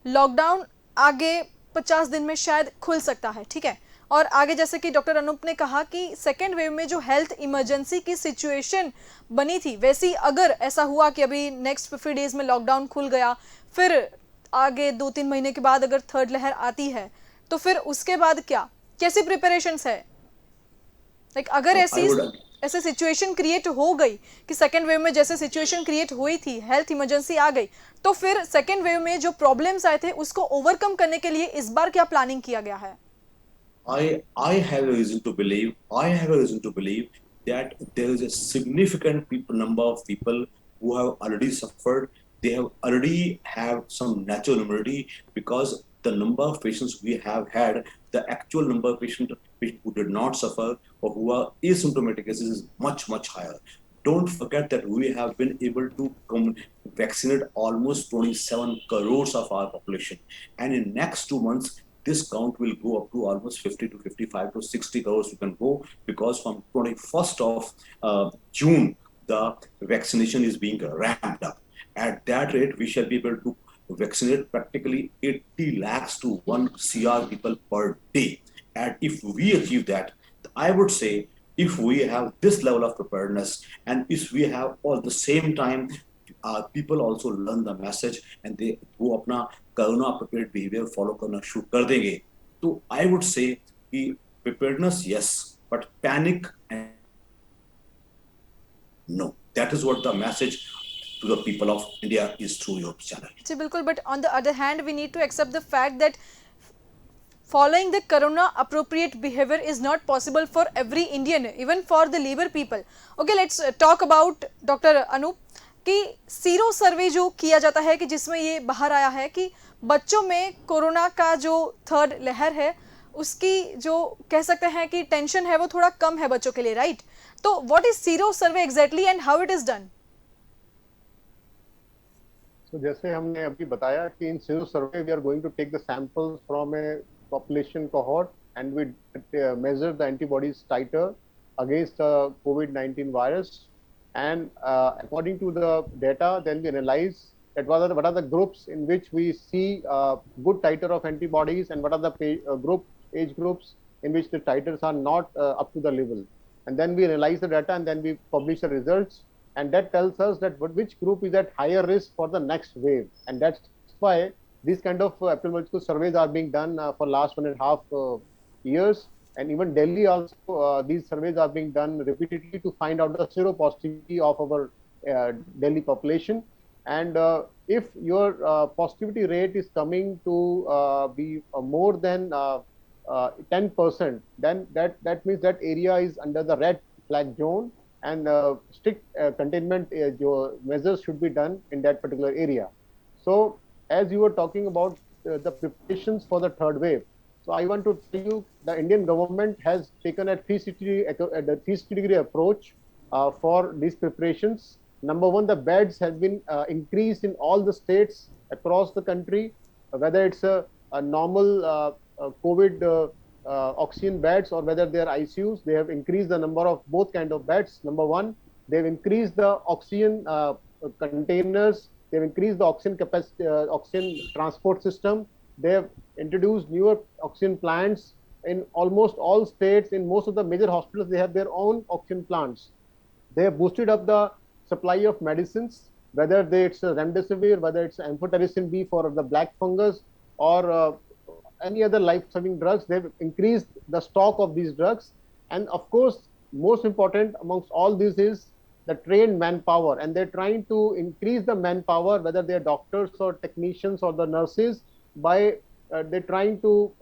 lockdown आगे 50 दिन में शायद खुल सकता है, ठीक है, और आगे जैसे कि डॉक्टर अनूप ने कहा कि सेकेंड वेव में जो हेल्थ इमरजेंसी की सिचुएशन बनी थी, वैसी अगर ऐसा हुआ कि अभी नेक्स्ट 50 डेज में लॉकडाउन खुल गया, फिर आगे 2-3 महीने के बाद अगर थर्ड लहर आती है, तो फिर उसके बाद क्या, कैसी प्रिपरेशंस है? लाइक अगर ऐसे सिचुएशन क्रिएट हो गई कि सेकेंड वेव में जैसे सिचुएशन क्रिएट हुई थी, हेल्थ इमरजेंसी आ गई, तो फिर सेकेंड वेव में जो प्रॉब्लम्स आए थे उसको ओवरकम करने के लिए इस बार क्या प्लानिंग किया गया है?
I have a reason to believe, I have a reason to believe that there is a significant number of people who have already suffered. They have already have some natural immunity, because the number of patients we have had, the actual number of patients who did not suffer or who are asymptomatic cases is much, much higher. Don't forget that we have been able to vaccinate almost 27 crores of our population. And in next 2 months, this count will go up to almost 50 to 55 to 60 crores you can go, because from 21st of June, the vaccination is being ramped up. At that rate, we shall be able to vaccinate practically 80 lakhs to 1 CR people per day. And if we achieve that, I would say, if we have this level of preparedness, and if we have all the same time, people also learn the message and they वो अपना corona prepared behavior follow करना शुरू कर देंगे, तो I would say कि preparedness yes, but panic and no. That is what the message to the people of India is through your channel.
जी बिल्कुल, but on the other hand we need to accept the fact that following the corona appropriate behavior is not possible for every Indian, even for the labor people. Okay, let's talk about Dr. Anup कि sero survey जो किया जाता है कि जिसमें ये बाहर आया है कि बच्चों में कोरोना का जो थर्ड लहर है उसकी जो कह सकते हैं कि टेंशन है वो थोड़ा कम है बच्चों के लिए, राइट? तो what is sero survey exactly and how it is done?
तो जैसे हमने अभी बताया कि in sero survey we are going to take the samples from a population cohort and we measure the antibodies titer against the COVID-19 virus, and according to the data then we analyze that what are the groups in which we see good titer of antibodies and what are the age groups in which the titers are not up to the level, and then we analyze the data and then we publish the results, and that tells us that which group is at higher risk for the next wave. And that's why these kind of epidemiological surveys are being done for last 1.5 years, and even Delhi also these surveys are being done repeatedly to find out the seropositivity of our Delhi population. And if your positivity rate is coming to be more than 10%, then that means that area is under the red flag zone, and strict containment measures should be done in that particular area. So as you were talking about the preparations for the third wave, so I want to tell you the Indian government has taken a 360-degree approach for these preparations. Number one, the beds have been increased in all the states across the country, whether it's a normal COVID oxygen beds or whether they are ICUs. They have increased the number of both kind of beds. Number one, they've increased the oxygen containers. They've increased the oxygen capacity, oxygen transport system. They have introduced newer oxygen plants in almost all states. In most of the major hospitals, they have their own oxygen plants. They have boosted up the supply of medicines, whether it's remdesivir, whether it's amphotericin B for the black fungus, or any other life-saving drugs. They've increased the stock of these drugs. And of course, most important amongst all this is the trained manpower, and they're trying to increase the manpower, whether they're doctors or technicians or the nurses, by they're trying to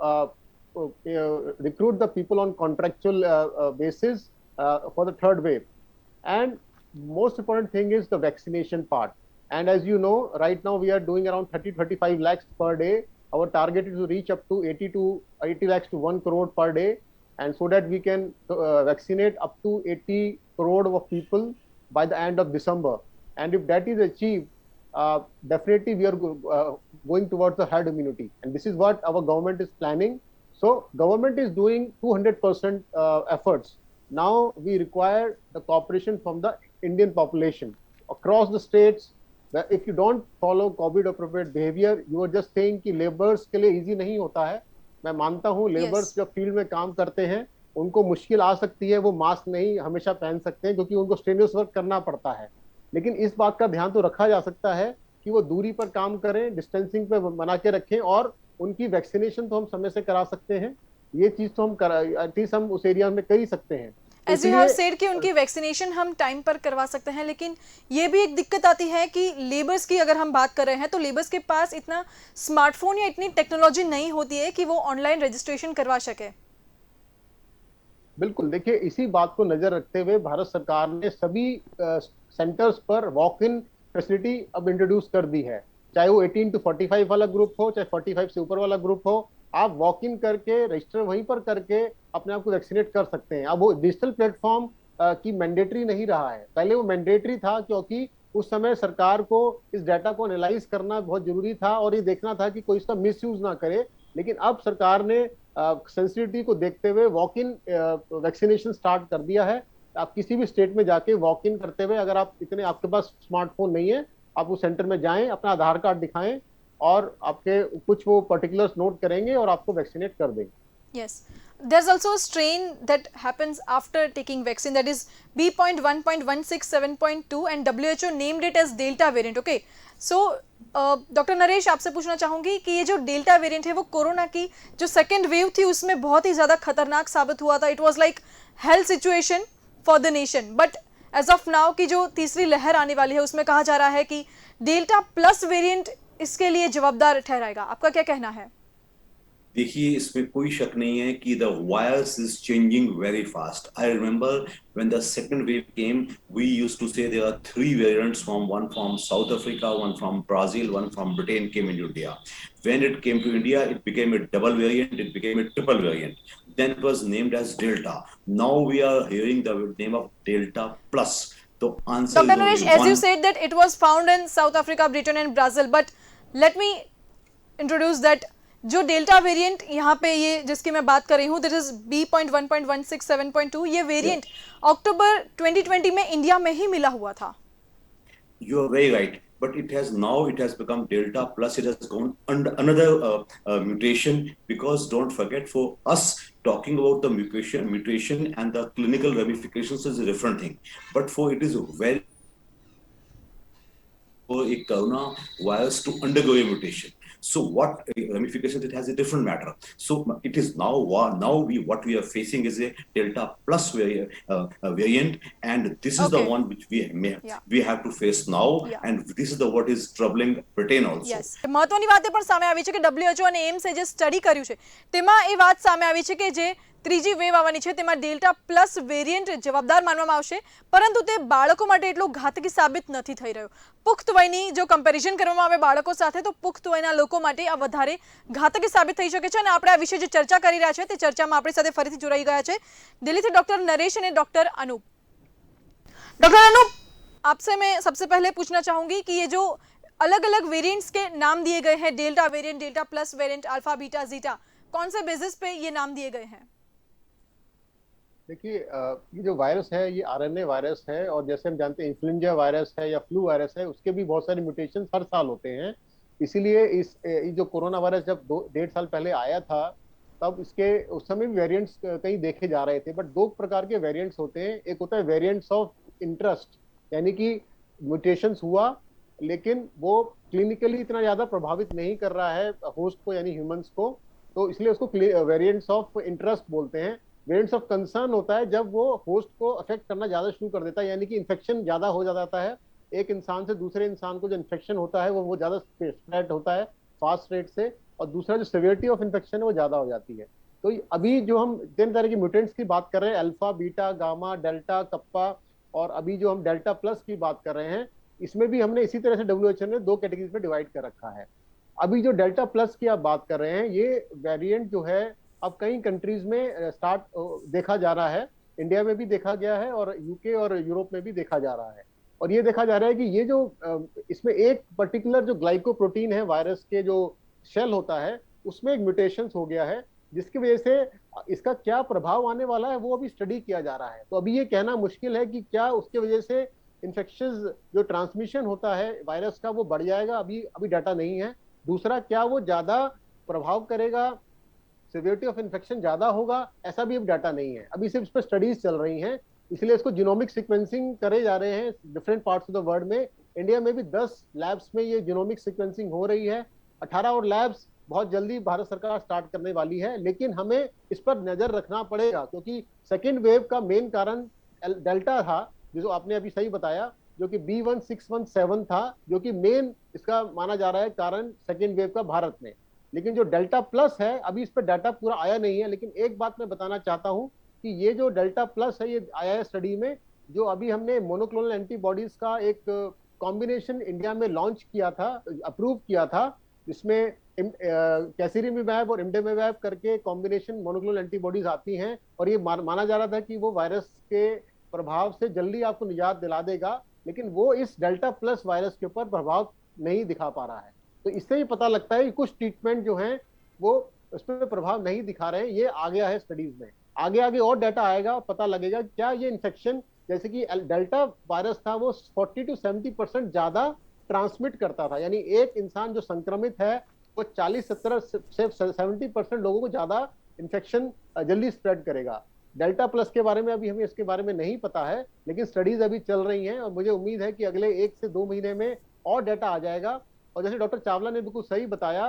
recruit the people on contractual basis for the third wave. And most important thing is the vaccination part. And as you know, right now we are doing around 30-35 lakhs per day. Our target is to reach up to 80 lakhs to 1 crore per day, and so that we can vaccinate up to 80 crore of people by the end of December. And if that is achieved, definitely we are going towards the herd immunity. And this is what our government is planning. So government is doing 200% efforts. Now we require the cooperation from the Indian population across the states. If you don't follow COVID appropriate behavior, you are just saying कि labours के लिए easy नहीं होता है. मैं मानता हूँ labours जो फील्ड में काम करते हैं उनको मुश्किल आ सकती है, वो मास्क नहीं हमेशा पहन सकते हैं क्योंकि उनको स्ट्रेनियस वर्क करना पड़ता है. लेकिन इस बात का ध्यान तो रखा जा सकता है कि वो दूरी पर काम करें, डिस्टेंसिंग पे बना के रखें, और उनकी वैक्सीनेशन तो हम समय से करा सकते हैं. ये चीज तो हम एटलीस्ट हम उस एरिया में कर ही सकते हैं.
एज यू हैव सेड कि उनकी वैक्सीनेशन हम टाइम पर करवा सकते हैं, लेकिन ये भी एक दिक्कत आती है कि लेबर्स की अगर हम बात कर रहे हैं तो लेबर्स के पास इतना स्मार्टफोन या इतनी टेक्नोलॉजी नहीं होती है कि वो ऑनलाइन रजिस्ट्रेशन करवा सके.
बिल्कुल, देखिए इसी बात को नजर रखते हुए भारत सरकार ने सभी सेंटर्स पर वॉक इन फैसिलिटी अब इंट्रोड्यूस कर दी है. चाहे वो 18 to 45 वाला ग्रुप हो, चाहे 45 से ऊपर वाला ग्रुप हो, आप वॉक इन करके रजिस्टर वहीं पर करके अपने आप को वैक्सीनेट कर सकते हैं. अब वो डिजिटल प्लेटफॉर्म की मैंडेटरी नहीं रहा है. पहले वो मैंडेटरी था क्योंकि उस समय सरकार को इस डाटा को एनालाइज करना बहुत जरूरी था और ये देखना था कि कोई इसका मिसयूज ना करे. लेकिन अब सरकार ने सेंसिटिविटी को देखते हुए वॉक इन वैक्सीनेशन स्टार्ट कर दिया है. आप किसी भी स्टेट में जाके वॉक इन करते हुए, अगर आप इतने आपके पास स्मार्टफोन नहीं है, आप उस सेंटर में जाएं, अपना आधार कार्ड दिखाएं और आपके कुछ वो पर्टिकुलर्स नोट करेंगे और आपको वैक्सीनेट कर देंगे.
Yes, there's also a strain that happens after taking vaccine, that is B.1.167.2 and WHO named it as Delta variant. Okay, so doctor Naresh आपसे पूछना चाहूंगी कि ये जो डेल्टा वेरिएंट है वो कोरोना की जो सेकेंड वेव थी उसमें बहुत ही ज़्यादा खतरनाक साबित हुआ था. It was like health situation for the nation. But as of now की जो तीसरी लहर आने वाली है उसमें कहा जा रहा है कि डेल्टा प्लस वेरिएंट इसके लिए जवाबदार ठहराएगा. आपका क्या कहना है?
देखिए, इसमें कोई शक नहीं है कि the virus is changing very fast. I remember when the second wave came, we used to say there are 3 variants from one from South Africa, one from Brazil, one from Britain came in India. When it came to India, it became a double variant, it became a triple variant. Then it was named as Delta. Now we are hearing the name of Delta Plus. So answer
Dr.
is
Naresh,
only
as you
one.
said that it was found in South Africa, Britain and Brazil, but let me introduce that जो delta variant यहाँ पे ये जिसकी मैं बात कर रही हूँ, दैट इज B.1.167.2, ये वेरिएंट अक्टूबर 2020 में इंडिया में ही मिला हुआ था.
You are very right, but it has become Delta Plus. It has gone under another mutation, because don't forget, for us talking about the mutation and the clinical ramifications is a different thing. But for it is very for a corona virus to undergo a mutation. So what ramifications it has a different matter. So it is now what we are facing is a Delta Plus variant, and this is the one which we have to face now, and this is the what is troubling Britain also.
Yes. મહત્વની વાત એ પણ સામે આવી છે કે WHO અને AIIMS એ જે study કર્યું છે તેમાં એ વાત સામે આવી છે કે જે ત્રીજી વેવ આવવાની છે તેમાં ડેલ્ટા પ્લસ વેરિયન્ટ જવાબદાર માનવામાં આવશે, પરંતુ તે બાળકો માટે એટલો ઘાતકી સાબિત નથી થઈ રહ્યો. પુખ્ત વયની જો કમ્પેરિઝન કરવામાં આવે બાળકો સાથે તો પુખ્ત વયના લોકો માટે આ વધારે ઘાતકી સાબિત થઈ શકે છે. અને આપણે આ વિશે જે ચર્ચા કરી રહ્યા છે તે ચર્ચામાં આપણી સાથે ફરીથી જોડાઈ ગયા છે દિલ્હીથી ડોક્ટર નરેશ અને ડોક્ટર અનુપ. डॉक्टर अनूप, आपसे मैं सबसे पहले पूछना चाहूंगी कि ये जो अलग अलग वेरिएंट्स के नाम दिए गए हैं, delta variant, delta plus variant, alpha beta zeta, कौन से बेसिस पे ये नाम दिए गए हैं?
देखिए, ये जो वायरस है ये आरएनए वायरस है, और जैसे हम जानते हैं इन्फ्लुएंजा वायरस है या फ्लू वायरस है, उसके भी बहुत सारे म्यूटेशन हर साल होते हैं. इसीलिए ये जो कोरोना वायरस जब 1.5 साल पहले आया था तब इसके उस समय भी वेरिएंट्स कई देखे जा रहे थे. बट 2 प्रकार के वेरिएंट्स होते हैं. एक होता है वेरिएंट्स ऑफ इंटरेस्ट, यानी कि म्यूटेशंस हुआ लेकिन वो क्लिनिकली इतना ज्यादा प्रभावित नहीं कर रहा है होस्ट को यानी ह्यूमंस को, तो इसलिए उसको वेरिएंट्स ऑफ इंटरेस्ट बोलते हैं. वेरिएंट्स ऑफ कंसर्न होता है जब वो होस्ट को अफेक्ट करना ज्यादा शुरू कर देता है, यानी कि इन्फेक्शन ज्यादा हो जाता है. एक इंसान से दूसरे इंसान को जो इन्फेक्शन होता है वो ज्यादा स्प्रेड होता है फास्ट रेट से, और दूसरा जो सिवियरिटी ऑफ इन्फेक्शन है वो ज्यादा हो जाती है. तो अभी जो हम 3 तरह के म्यूटेंट्स की बात कर रहे हैं, alpha, beta, gamma, delta, kappa, और अभी जो हम डेल्टा प्लस की बात कर रहे हैं, इसमें भी हमने इसी तरह से WHO ने 2 कैटेगरीज में डिवाइड कर रखा है. अभी जो डेल्टा प्लस की आप बात कर रहे हैं, ये वेरिएंट जो है अब कई कंट्रीज में स्टार्ट देखा जा रहा है, इंडिया में भी देखा गया है और यूके और यूरोप में भी देखा जा रहा है। और ये देखा जा रहा है कि ये जो इसमें एक पर्टिकुलर जो ग्लाइकोप्रोटीन है वायरस के जो शेल होता है उसमें एक म्यूटेशन हो गया है, जिसकी वजह से इसका क्या प्रभाव आने वाला है वो अभी स्टडी किया जा रहा है। तो अभी ये कहना मुश्किल है कि क्या उसके वजह से इन्फेक्शियस जो ट्रांसमिशन होता है वायरस का वो बढ़ जाएगा, अभी अभी डाटा नहीं है। दूसरा, क्या वो ज्यादा प्रभाव करेगा, सिवियरिटी ऑफ इन्फेक्शन ज्यादा होगा, ऐसा भी अब डाटा नहीं है। अभी सिर्फ इस पर स्टडीज चल रही हैं, इसलिए इसको जीनोमिक सीक्वेंसिंग करे जा रहे हैं different parts of the world में। इंडिया में भी 10 लैब्स में ये जीनोमिक सीक्वेंसिंग हो रही है, 18 और लैब्स बहुत जल्दी भारत सरकार स्टार्ट करने वाली है। लेकिन हमें इस पर नजर रखना पड़ेगा, क्योंकि सेकेंड वेव का मेन कारण डेल्टा था, जो आपने अभी सही बताया, जो कि B1617 था, जो कि मेन इसका माना जा रहा है कारण सेकेंड वेव का भारत में। लेकिन जो डेल्टा प्लस है, अभी इस पर डाटा पूरा आया नहीं है। लेकिन एक बात मैं बताना चाहता हूं कि ये जो डेल्टा प्लस है, ये आया है स्टडी में, जो अभी हमने मोनोक्लोनल एंटीबॉडीज का एक कॉम्बिनेशन इंडिया में लॉन्च किया था, अप्रूव किया था, जिसमें कैसिरिमिमैब और इम्डेमिमैब करके कॉम्बिनेशन मोनोक्लोनल एंटीबॉडीज आती हैं। और ये माना जा रहा था कि वो वायरस के प्रभाव से जल्दी आपको निजात दिला देगा, लेकिन वो इस डेल्टा प्लस वायरस के ऊपर प्रभाव नहीं दिखा पा रहा है। तो इससे ही पता लगता है कि कुछ ट्रीटमेंट जो हैं वो उस पर प्रभाव नहीं दिखा रहे हैं। ये आ गया है स्टडीज में, आगे आगे और डाटा आएगा, पता लगेगा क्या ये इन्फेक्शन, जैसे कि डेल्टा वायरस था वो 40 to 70% ज्यादा ट्रांसमिट करता था। यानी एक इंसान जो संक्रमित है वो 40-70 से 70% लोगों को ज्यादा इन्फेक्शन जल्दी स्प्रेड करेगा। डेल्टा प्लस के बारे में अभी हमें इसके बारे में नहीं पता है, लेकिन स्टडीज अभी चल रही हैं और मुझे उम्मीद है कि अगले 1 से 2 महीने में और डाटा आ जाएगा। और जैसे डॉक्टर चावला ने बिल्कुल सही बताया,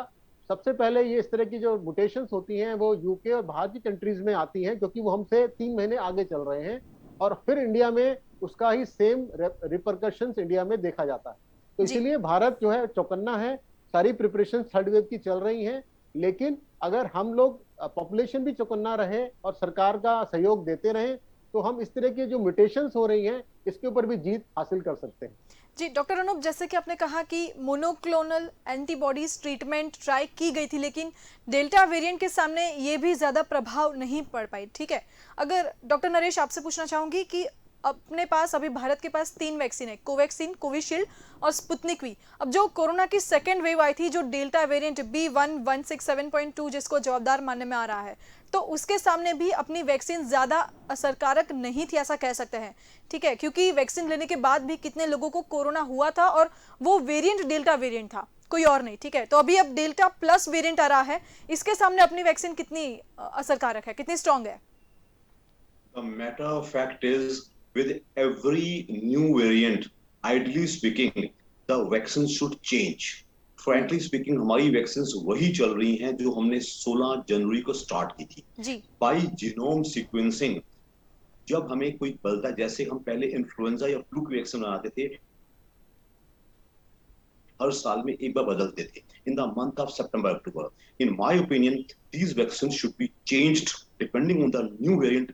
सबसे पहले ये इस तरह की जो म्यूटेशंस होती हैं वो यूके और बाहर की कंट्रीज में आती हैं, क्योंकि वो हमसे 3 महीने आगे चल रहे हैं, और फिर इंडिया में उसका ही सेम रिपरकशंस इंडिया में देखा जाता है। तो
जी।
इसीलिए भारत जो है चौकन्ना है, सारी प्रिपरेशन थर्ड वेव की चल रही हैं। लेकिन अगर हम लोग पॉपुलेशन भी चौकन्ना रहे और सरकार का सहयोग देते रहें, तो हम इस तरह की जो म्यूटेशंस हो रही हैं इसके ऊपर भी जीत हासिल कर सकते हैं।
जी डॉक्टर अनूप, जैसे कि आपने कहा कि मोनोक्लोनल एंटीबॉडीज ट्रीटमेंट ट्राई की गई थी, लेकिन डेल्टा वेरिएंट के सामने ये भी ज़्यादा प्रभाव नहीं पड़ पाई, ठीक है। अगर डॉक्टर नरेश आपसे पूछना चाहूँगी कि अपने पास अभी भारत के पास 3 वैक्सीन है, कोवैक्सीन, कोविशील्ड और स्पुतनिक वी। अब जो कोरोना की सेकेंड वेव आई थी, जो डेल्टा वेरिएंट B116.7.2 जिसको जवाबदार मानने में आ रहा है, तो उसके सामने भी अपनी वैक्सीन ज़्यादा असरकारक नहीं थी, ऐसा कह सकते हैं, ठीक है, क्योंकि वैक्सीन लेने के बाद भी कितने लोगों को कोरोना हुआ था और वो वेरिएंट डेल्टा वेरिएंट था, कोई और नहीं, ठीक है। तो अभी अब डेल्टा प्लस वेरिएंट आ रहा है, इसके सामने अपनी वैक्सीन कितनी असरकारक है, कितनी स्ट्रांग है?
The matter of fact is, with every new variant, ideally speaking, the vaccines should change. Frankly speaking, हमारी वैक्सीन्स वही चल रही हैं जो हमने 16 जनवरी को स्टार्ट की थी।
जी।
बाय जीनोम सीक्वेंसिंग, जब हमें कोई बदलता, जैसे हम पहले इन्फ्लुएंजा या फ्लू की वैक्सीन बनाते थे, हर साल में एक बार बदलते थे, in the month of September October. In my opinion, these vaccine should be changed depending on the new variant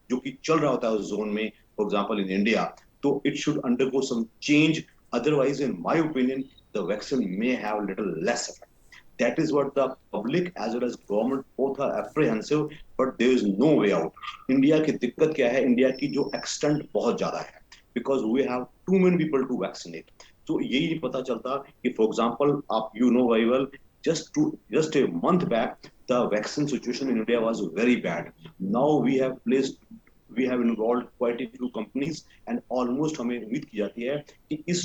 जो कि चल रहा होता है उस जोन में, फॉर एग्जांपल इन इंडिया, तो it should undergo some change. Otherwise, in my opinion, the vaccine may have little less effect. That is what the public as well as government both are apprehensive, but there is no way out. India की दिक्कत क्या है? India की जो extent बहुत ज़्यादा है, because we have too many people to vaccinate. तो यही नहीं पता चलता कि, for example, आप you know very well, just a month back, the vaccine situation in India was very bad. Now we have involved quite a few companies, and almost हमें उम्मीद की जाती है कि इस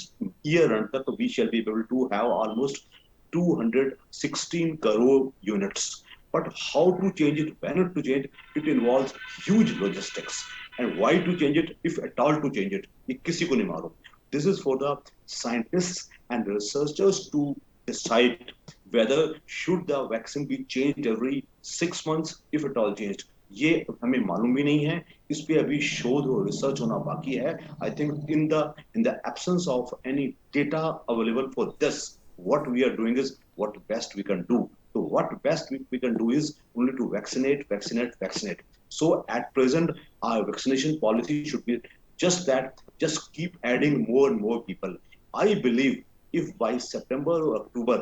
year end तक we shall be able to have almost 216 crore units. But how to change it, when to change it, it involves huge logistics. And why to change it, if at all to change it, ये किसी को नहीं मालूम. This is for the scientists and researchers to decide whether should the vaccine be changed every 6 months, if at all changed. ये हमें मालूम भी नहीं है, इस पे अभी शोध और रिसर्च होना बाकी है। I think in the absence of any data available for this, what we are doing is what best we can do. तो what best we can do is only to vaccinate. So at present our vaccination policy should be just that, just keep adding more and more people. I believe if by September or October,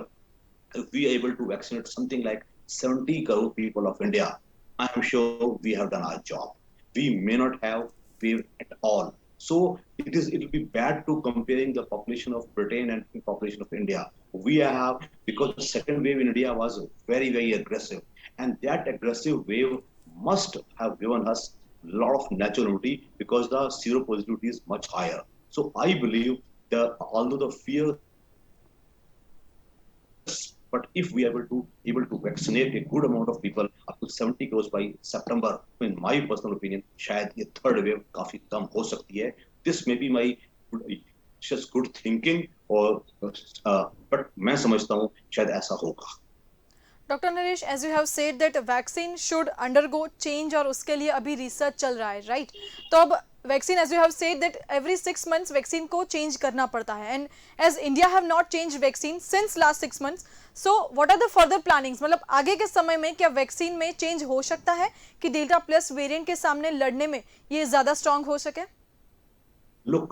if we are able to vaccinate something like 70 crore people of India, I am sure we have done our job. we may not have wave at all. So it will be bad to comparing the population of Britain and the population of India. We have, because the second wave in India was very aggressive, and that aggressive wave must have given us a lot of natural immunity because the seropositivity is much higher. So I believe that although the fear, but if we are able to vaccinate a good amount of people up to 70 crores by September, in my personal opinion, शायद ये third wave काफी कम हो सकती है. This may be my just good thinking, और but मैं समझता हूँ शायद ऐसा होगा.
Doctor Naresh, as you have said that vaccine should undergo change और उसके लिए अभी रिसर्च चल रहा है, राइट? तो अब vaccine, as you have said that every 6 months vaccine को चेंज करना पड़ता है, and as India have not change vaccine since last 6 months, so what are the further plannings? मतलब आगे के समय में क्या वैक्सीन में चेंज हो सकता है कि डेल्टा प्लस वेरिएंट के सामने लड़ने में ये ज्यादा स्ट्रांग हो सके?
Look,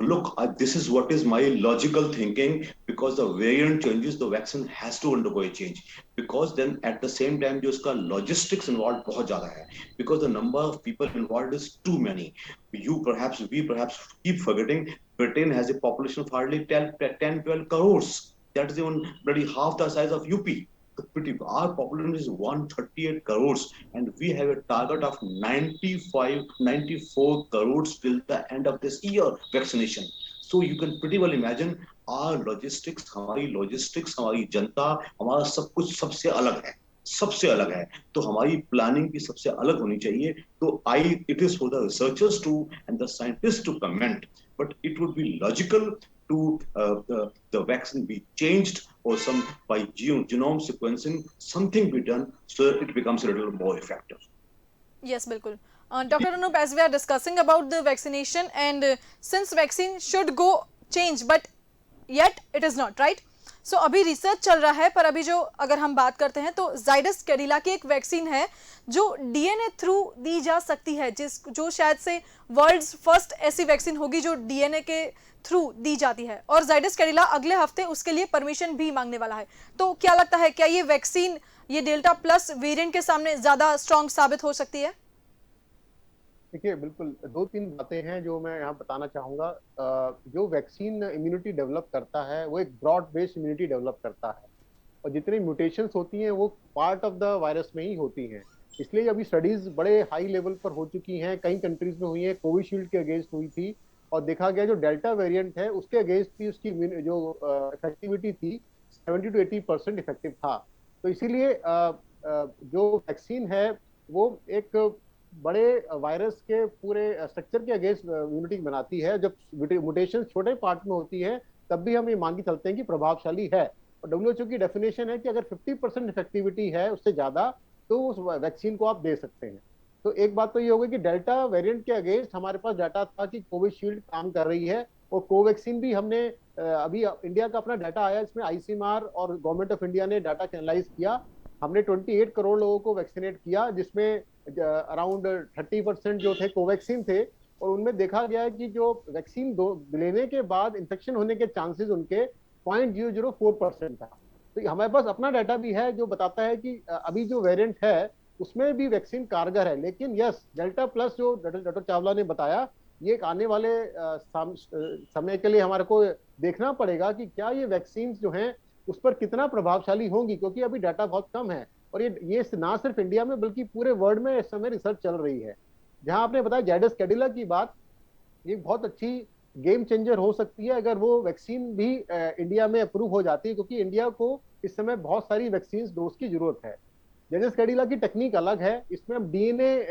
this is what is my logical thinking, because the variant changes, the vaccine has to undergo a change, because then at the same time जो इसका logistics involved बहुत ज़्यादा है, because the number of people involved is too many. We perhaps keep forgetting Britain has a population of hardly 10-12 crores. That is even bloody half the size of UP. Our population is 138 crores, and we have a target of 94 crores till the end of this year vaccination. So you can pretty well imagine our logistics, हमारी जनता, हमारा सब कुछ सबसे अलग है. तो हमारी planning भी सबसे अलग होनी चाहिए. तो it is for the researchers to and the scientists to comment, but it would be logical to the vaccine be changed, or some by genome sequencing something be done so that it becomes a little more effective.
Yes, बिल्कुल. Dr. Anup, as we are discussing about the vaccination, and since vaccine should go change, but yet it is not, right? So अभी research चल रहा है, पर अभी जो अगर हम बात करते हैं तो जाइडस कैडिला की एक वैक्सीन है जो डीएनए थ्रू दी जा सकती है, जो शायद से वर्ल्ड्स फर्स्ट ऐसी वैक्सीन होगी जो डीएनए के थ्रू दी जाती है, और जाइडस कैडिला अगले हफ्ते उसके लिए परमिशन भी मांगने वाला है. तो क्या लगता है, क्या ये वैक्सीन ये डेल्टा प्लस वेरिएंट के सामने ज्यादा स्ट्रांग साबित हो सकती है?
देखिए, बिल्कुल 2-3 बातें हैं जो मैं यहाँ बताना चाहूँगा. जो वैक्सीन इम्यूनिटी डेवलप करता है वो एक ब्रॉड बेस्ड इम्यूनिटी डेवलप करता है, और जितनी म्यूटेशंस होती हैं वो पार्ट ऑफ द वायरस में ही होती हैं. इसलिए अभी स्टडीज बड़े हाई लेवल पर हो चुकी हैं, कई कंट्रीज में हुई हैं. कोविशील्ड के अगेंस्ट हुई थी, और देखा गया जो डेल्टा वेरिएंट है उसके अगेंस्ट भी उसकी जो इफेक्टिविटी थी 70 to 80% इफेक्टिव था. तो इसीलिए जो वैक्सीन है वो एक बड़े वायरस के पूरे स्ट्रक्चर के अगेंस्ट इम्यूनिटी बनाती है. जब म्यूटेशन छोटे पार्ट में होती है तब भी हम ये मान के चलते हैं कि प्रभावशाली है. और डब्ल्यूएचओ की डेफिनेशन है कि अगर 50% इफेक्टिविटी है उससे ज्यादा तो उस वैक्सीन को आप दे सकते हैं. तो एक बात तो ये होगी कि डेल्टा वेरिएंट के अगेंस्ट हमारे पास डाटा था कि कोविशील्ड काम कर रही है, और कोवैक्सीन भी हमने अभी इंडिया का अपना डाटा आया, इसमें आईसीएमआर और गवर्नमेंट ऑफ इंडिया ने डाटा एनालाइज किया. हमने 28 करोड़ लोगों को वैक्सीनेट किया, जिसमें अराउंड 30% जो थे कोवैक्सीन थे, और उनमें देखा गया है कि जो वैक्सीन लेने के बाद इन्फेक्शन होने के चांसेस उनके 0.004% था. तो हमारे पास अपना डाटा भी है जो बताता है कि अभी जो वेरिएंट है उसमें भी वैक्सीन कारगर है. लेकिन यस, डेल्टा प्लस जो डॉक्टर चावला ने बताया, ये एक आने वाले समय के लिए हमारे को देखना पड़ेगा कि क्या ये वैक्सीन जो हैं उस पर कितना प्रभावशाली होंगी, क्योंकि अभी डाटा बहुत कम है. और ये ना सिर्फ इंडिया में बल्कि पूरे वर्ल्ड में इस समय रिसर्च चल रही है. जहां आपने बताया जाइडस कैडिला की बात, ये बहुत अच्छी गेम चेंजर हो सकती है अगर वो वैक्सीन भी इंडिया में अप्रूव हो जाती है, क्योंकि इंडिया को इस समय बहुत सारी वैक्सीन डोज की जरूरत है. जाइडस कैडिला की टेक्निक अलग है, इसमें हम डीएनए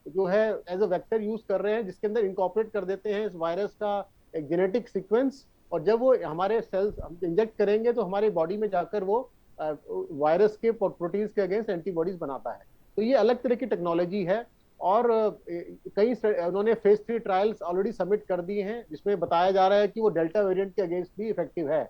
जो है एज अ वेक्टर यूज कर रहे हैं, जिसके अंदर इनकॉर्पोरेट कर देते हैं इस वायरस का एक जेनेटिक सीक्वेंस, और जब वो हमारे सेल्स हम इंजेक्ट करेंगे तो हमारी बॉडी में जाकर वो वायरस के प्रोटीन्स के अगेंस्ट एंटीबॉडीज बनाता है. तो ये अलग तरह की टेक्नोलॉजी है, और कई उन्होंने फेज 3 ट्रायल्स ऑलरेडी सबमिट कर दिए हैं, जिसमें बताया जा रहा है कि वो डेल्टा वेरिएंट के अगेंस्ट भी इफेक्टिव है.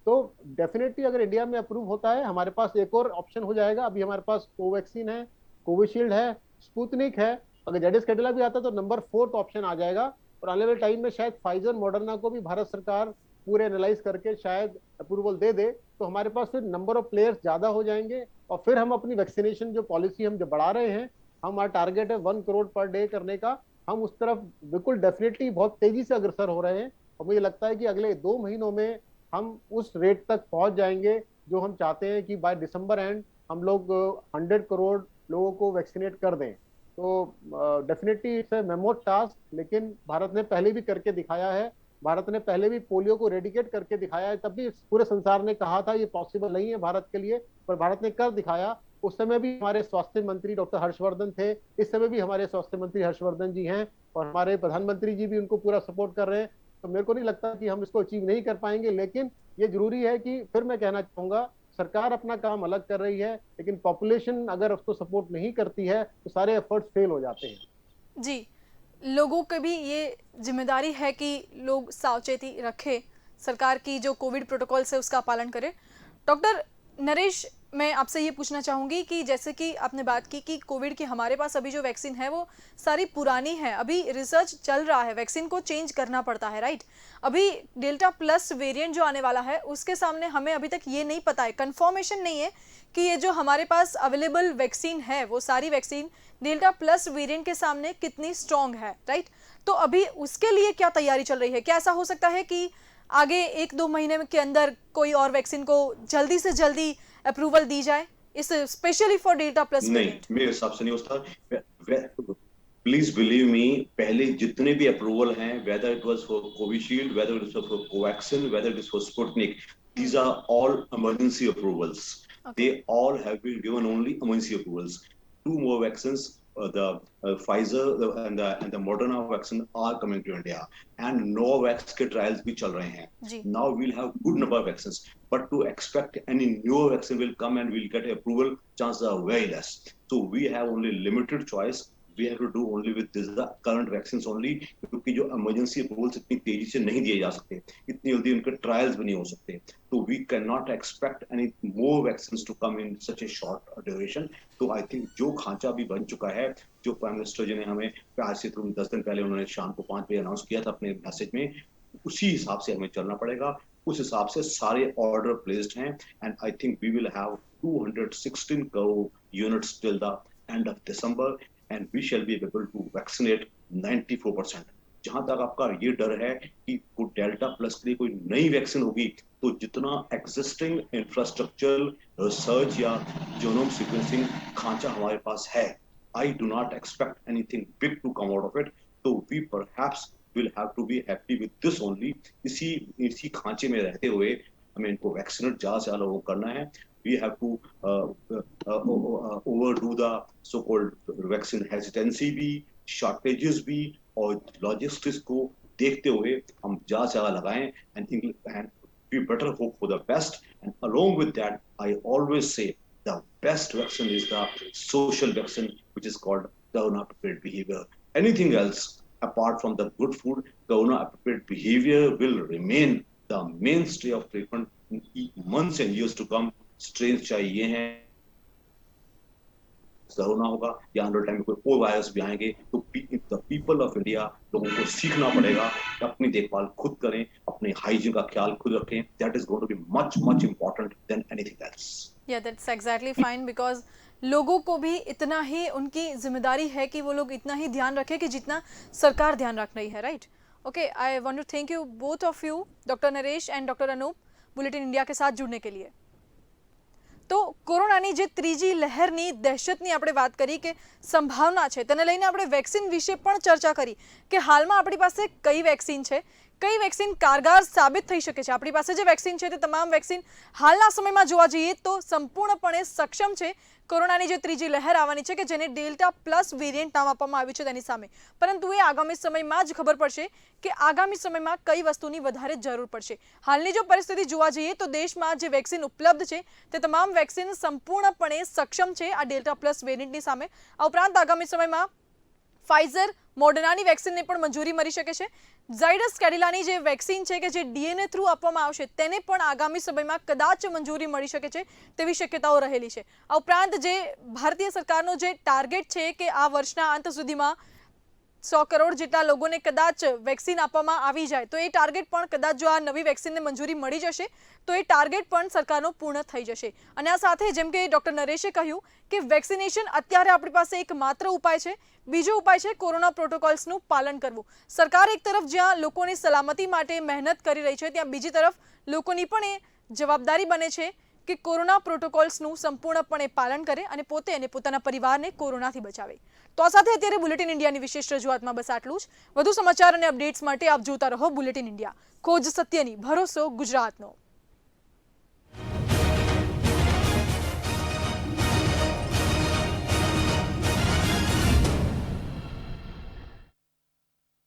तो डेफिनेटली अगर इंडिया में अप्रूव होता है, हमारे पास एक और ऑप्शन हो जाएगा. अभी हमारे पास कोवैक्सीन है, कोविशील्ड है, स्पुतनिक है. अगर जाइडस कैडिला भी आता है तो नंबर 4th ऑप्शन आ जाएगा, और आने वाले टाइम में शायद फाइजर मॉडर्ना को भी भारत सरकार पूरे एनालाइज करके शायद अप्रूवल दे दे. तो हमारे पास फिर नंबर ऑफ प्लेयर्स ज्यादा हो जाएंगे, और फिर हम अपनी वैक्सीनेशन जो पॉलिसी हम जो बढ़ा रहे हैं, हमारा टारगेट है 1 करोड़ पर डे करने का, हम उस तरफ बिल्कुल डेफिनेटली बहुत तेजी से अग्रसर हो रहे हैं, और मुझे लगता है कि अगले 2 महीनों में हम उस रेट तक पहुंच जाएंगे जो हम चाहते हैं कि बाय दिसंबर एंड हम लोग 100 करोड़ लोगों को वैक्सीनेट कर दें। तो डेफिनेटली इट्स ए मेमोट टास्क, लेकिन भारत ने पहले भी करके दिखाया है। भारत ने पहले भी पोलियो को रेडिकेट करके दिखाया है, तब भी पूरे संसार ने कहा था ये पॉसिबल नहीं है भारत के लिए, पर भारत ने कर दिखाया। उस समय भी हमारे स्वास्थ्य मंत्री डॉक्टर हर्षवर्धन थे, इस समय भी हमारे स्वास्थ्य मंत्री हर्षवर्धन जी हैं, और हमारे प्रधानमंत्री जी भी उनको पूरा सपोर्ट कर रहे हैं। तो मेरे को नहीं लगता कि हम इसको अचीव नहीं कर पाएंगे, लेकिन ये जरूरी है कि फिर मैं कहना चाहूंगा सरकार अपना काम अलग कर रही है, लेकिन पॉपुलेशन अगर उसको सपोर्ट नहीं करती है तो सारे एफर्ट्स फेल हो जाते हैं।
जी, लोगों की भी ये जिम्मेदारी है कि लोग सावचेती रखें, सरकार की जो कोविड प्रोटोकॉल्स है उसका पालन करें। डॉक्टर नरेश, मैं आपसे ये पूछना चाहूँगी कि जैसे कि आपने बात की कि कोविड की हमारे पास अभी जो वैक्सीन है वो सारी पुरानी है, अभी रिसर्च चल रहा है, वैक्सीन को चेंज करना पड़ता है, राइट। अभी डेल्टा प्लस वेरिएंट जो आने वाला है उसके सामने हमें अभी तक ये नहीं पता है, कंफर्मेशन नहीं है कि ये जो हमारे पास अवेलेबल वैक्सीन है वो सारी वैक्सीन डेल्टा प्लस वेरिएंट के सामने कितनी स्ट्रॉन्ग है, राइट। तो अभी उसके लिए क्या तैयारी चल रही है? क्या ऐसा हो सकता है कि आगे 1-2 महीने के अंदर कोई और वैक्सीन को जल्दी से जल्दी अप्रूवल दी जाए, इस स्पेशली फॉर डेल्टा प्लस
नहीं,
वेरिएंट?
मेरे हिसाब से नहीं होता। प्लीज बिलीव मी, पहले जितने भी अप्रूवल हैं, whether it was for Covishield, whether it was for Covaxin, whether it is for Sputnik, these are all emergency approvals. They all have been given only emergency approvals. Two more vaccines, the Pfizer and the Moderna vaccine are coming to India, and Novavax के trials भी चल रहे हैं. Now we'll have good number of vaccines, but to expect any newer vaccine will come and we'll get approval, chances are very less. So we have only limited choice. We have to do only with this the current vaccines only, क्योंकि जो emergency approvals इतनी तेजी से नहीं दिए जा सकते, इतनी जल्दी उनके trials भी नहीं हो सकते, तो we cannot expect any more vaccines to come in such a short duration. तो I think जो खांचा भी बन चुका है, जो प्राइम मिनिस्टर जी ने हमें आज से 10 दिन पहले उन्होंने शाम को 5 बजे अनाउंस किया था अपने मैसेज में, उसी हिसाब से हमें चलना पड़ेगा। उस हिसाब से सारे ऑर्डर प्लेस्ड हैं, and I think we will have 216 crore units till the end of December, and we shall be able to vaccinate 94%. जहां तक आपका ये डर है कि कोई डेल्टा प्लस के लिए कोई नई वैक्सीन होगी, तो जितना एग्जिस्टिंग इंफ्रास्ट्रक्चरल रिसर्च या जीनोम सीक्वेंसिंग खांचा हमारे पास है, I do not expect anything big to come out of it. तो we perhaps will have to be happy with this only. इसी खांचे में रहते हुए हमें इनको वैक्सीनेट ज्यादा से ज्यादा लोगों को करना है। We have to overdo the so-called vaccine hesitancy भी, shortages भी, और logistics को देखते हुए हम ज्यादा से ज्यादा लगाएं, and we better hope for the best. And along with that, I always say the best vaccine is the social vaccine, which is called corona-appropriate behavior. Anything else apart from the good food, corona-appropriate behavior will remain the mainstay of treatment in months and years to come. Strain चाहे ये हैं, corona होगा या under time में कोई और virus भी आएंगे, तो द पीपल ऑफ इंडिया, लोगों को सीखना पड़ेगा कि अपनी देखभाल खुद करें, अपने हाइजीन का ख्याल खुद रखें। That is going to be much much important than anything else.
या दैट्स एग्जैक्टली फाइन, बिकॉज लोगों को भी इतना ही उनकी जिम्मेदारी है कि वो लोग इतना ही ध्यान रखें कि जितना सरकार ध्यान रख रही है, right. Okay, I want to thank you both of you, doctor Naresh and doctor Anoop, bulletin India के साथ जुड़ने के लिए। તો કોરોનાની જે ત્રીજી લહેરની દહેશતની આપણે વાત કરી કે સંભાવના છે, તેને લઈને આપણે વેક્સિન વિશે પણ ચર્ચા કરી કે હાલમાં આપણી પાસે કઈ વેક્સિન છે, કઈ વેક્સિન કારગર સાબિત થઈ શકે છે। આપણી પાસે જે વેક્સિન છે તે તમામ વેક્સિન હાલના સમયમાં જોવા જઈએ તો સંપૂર્ણપણે સક્ષમ છે કોરોનાની જે ત્રીજી લહેર આવવાની છે કે જેને ડેલ્ટા પ્લસ વેરિયન્ટ નામ આપવામાં આવ્યું છે તેની સામે, પરંતુ એ આગામી સમયમાં જ ખબર પડશે કે આગામી સમયમાં કઈ વસ્તુની વધારે જરૂર પડશે। હાલની જો પરિસ્થિતિ જોવા જઈએ તો દેશમાં જે વેક્સિન ઉપલબ્ધ છે તે તમામ વેક્સિન સંપૂર્ણપણે સક્ષમ છે આ ડેલ્ટા પ્લસ વેરિયન્ટની સામે। આ ઉપરાંત આગામી સમયમાં ફાઇઝર, મોડર્નાની વેક્સિનને પણ મંજૂરી મળી શકે છે। ઝાયડસ કેડિલાની જે વેક્સિન છે કે જે ડીએનએ થ્રુ આપવામાં આવશે તેને પણ આગામી સમયમાં કદાચ મંજૂરી મળી શકે છે તેવી શક્યતાઓ રહેલી છે। આ ઉપરાંત જે ભારતીય સરકારનો જે ટાર્ગેટ છે કે આ વર્ષના અંત સુધીમાં 100 કરોડ જેટલા લોકોને કદાચ વેક્સિન આપવામાં આવી જાય તો એ ટાર્ગેટ પણ કદાચ જો આ નવી વેક્સિનને મંજૂરી મળી જશે તો એ ટાર્ગેટ પણ સરકારનો પૂર્ણ થઈ જશે। અને આ સાથે જેમ કે ડૉક્ટર નરેશે કહ્યું કે વેક્સિનેશન અત્યારે આપણી પાસે એક માત્ર ઉપાય છે। બીજો ઉપાય છે કોરોના પ્રોટોકોલ્સનું પાલન કરવું। સરકાર એક તરફ જ્યાં લોકોની સલામતી માટે મહેનત કરી રહી છે ત્યાં બીજી તરફ લોકોની પણ એ જવાબદારી બને છે કે કોરોના પ્રોટોકોલ્સનું સંપૂર્ણપણે પાલન કરે અને પોતે અને પોતાના પરિવારને કોરોનાથી બચાવે। તો આ સાથે અત્યારે બુલેટિન ઇન્ડિયાની વિશેષ રજૂઆતમાં બસ આટલું જ। વધુ સમાચાર અને અપડેટ્સ માટે આપ જોતા રહો બુલેટિન ઇન્ડિયા, ખોજ સત્યની, ભરોસો ગુજરાતનો।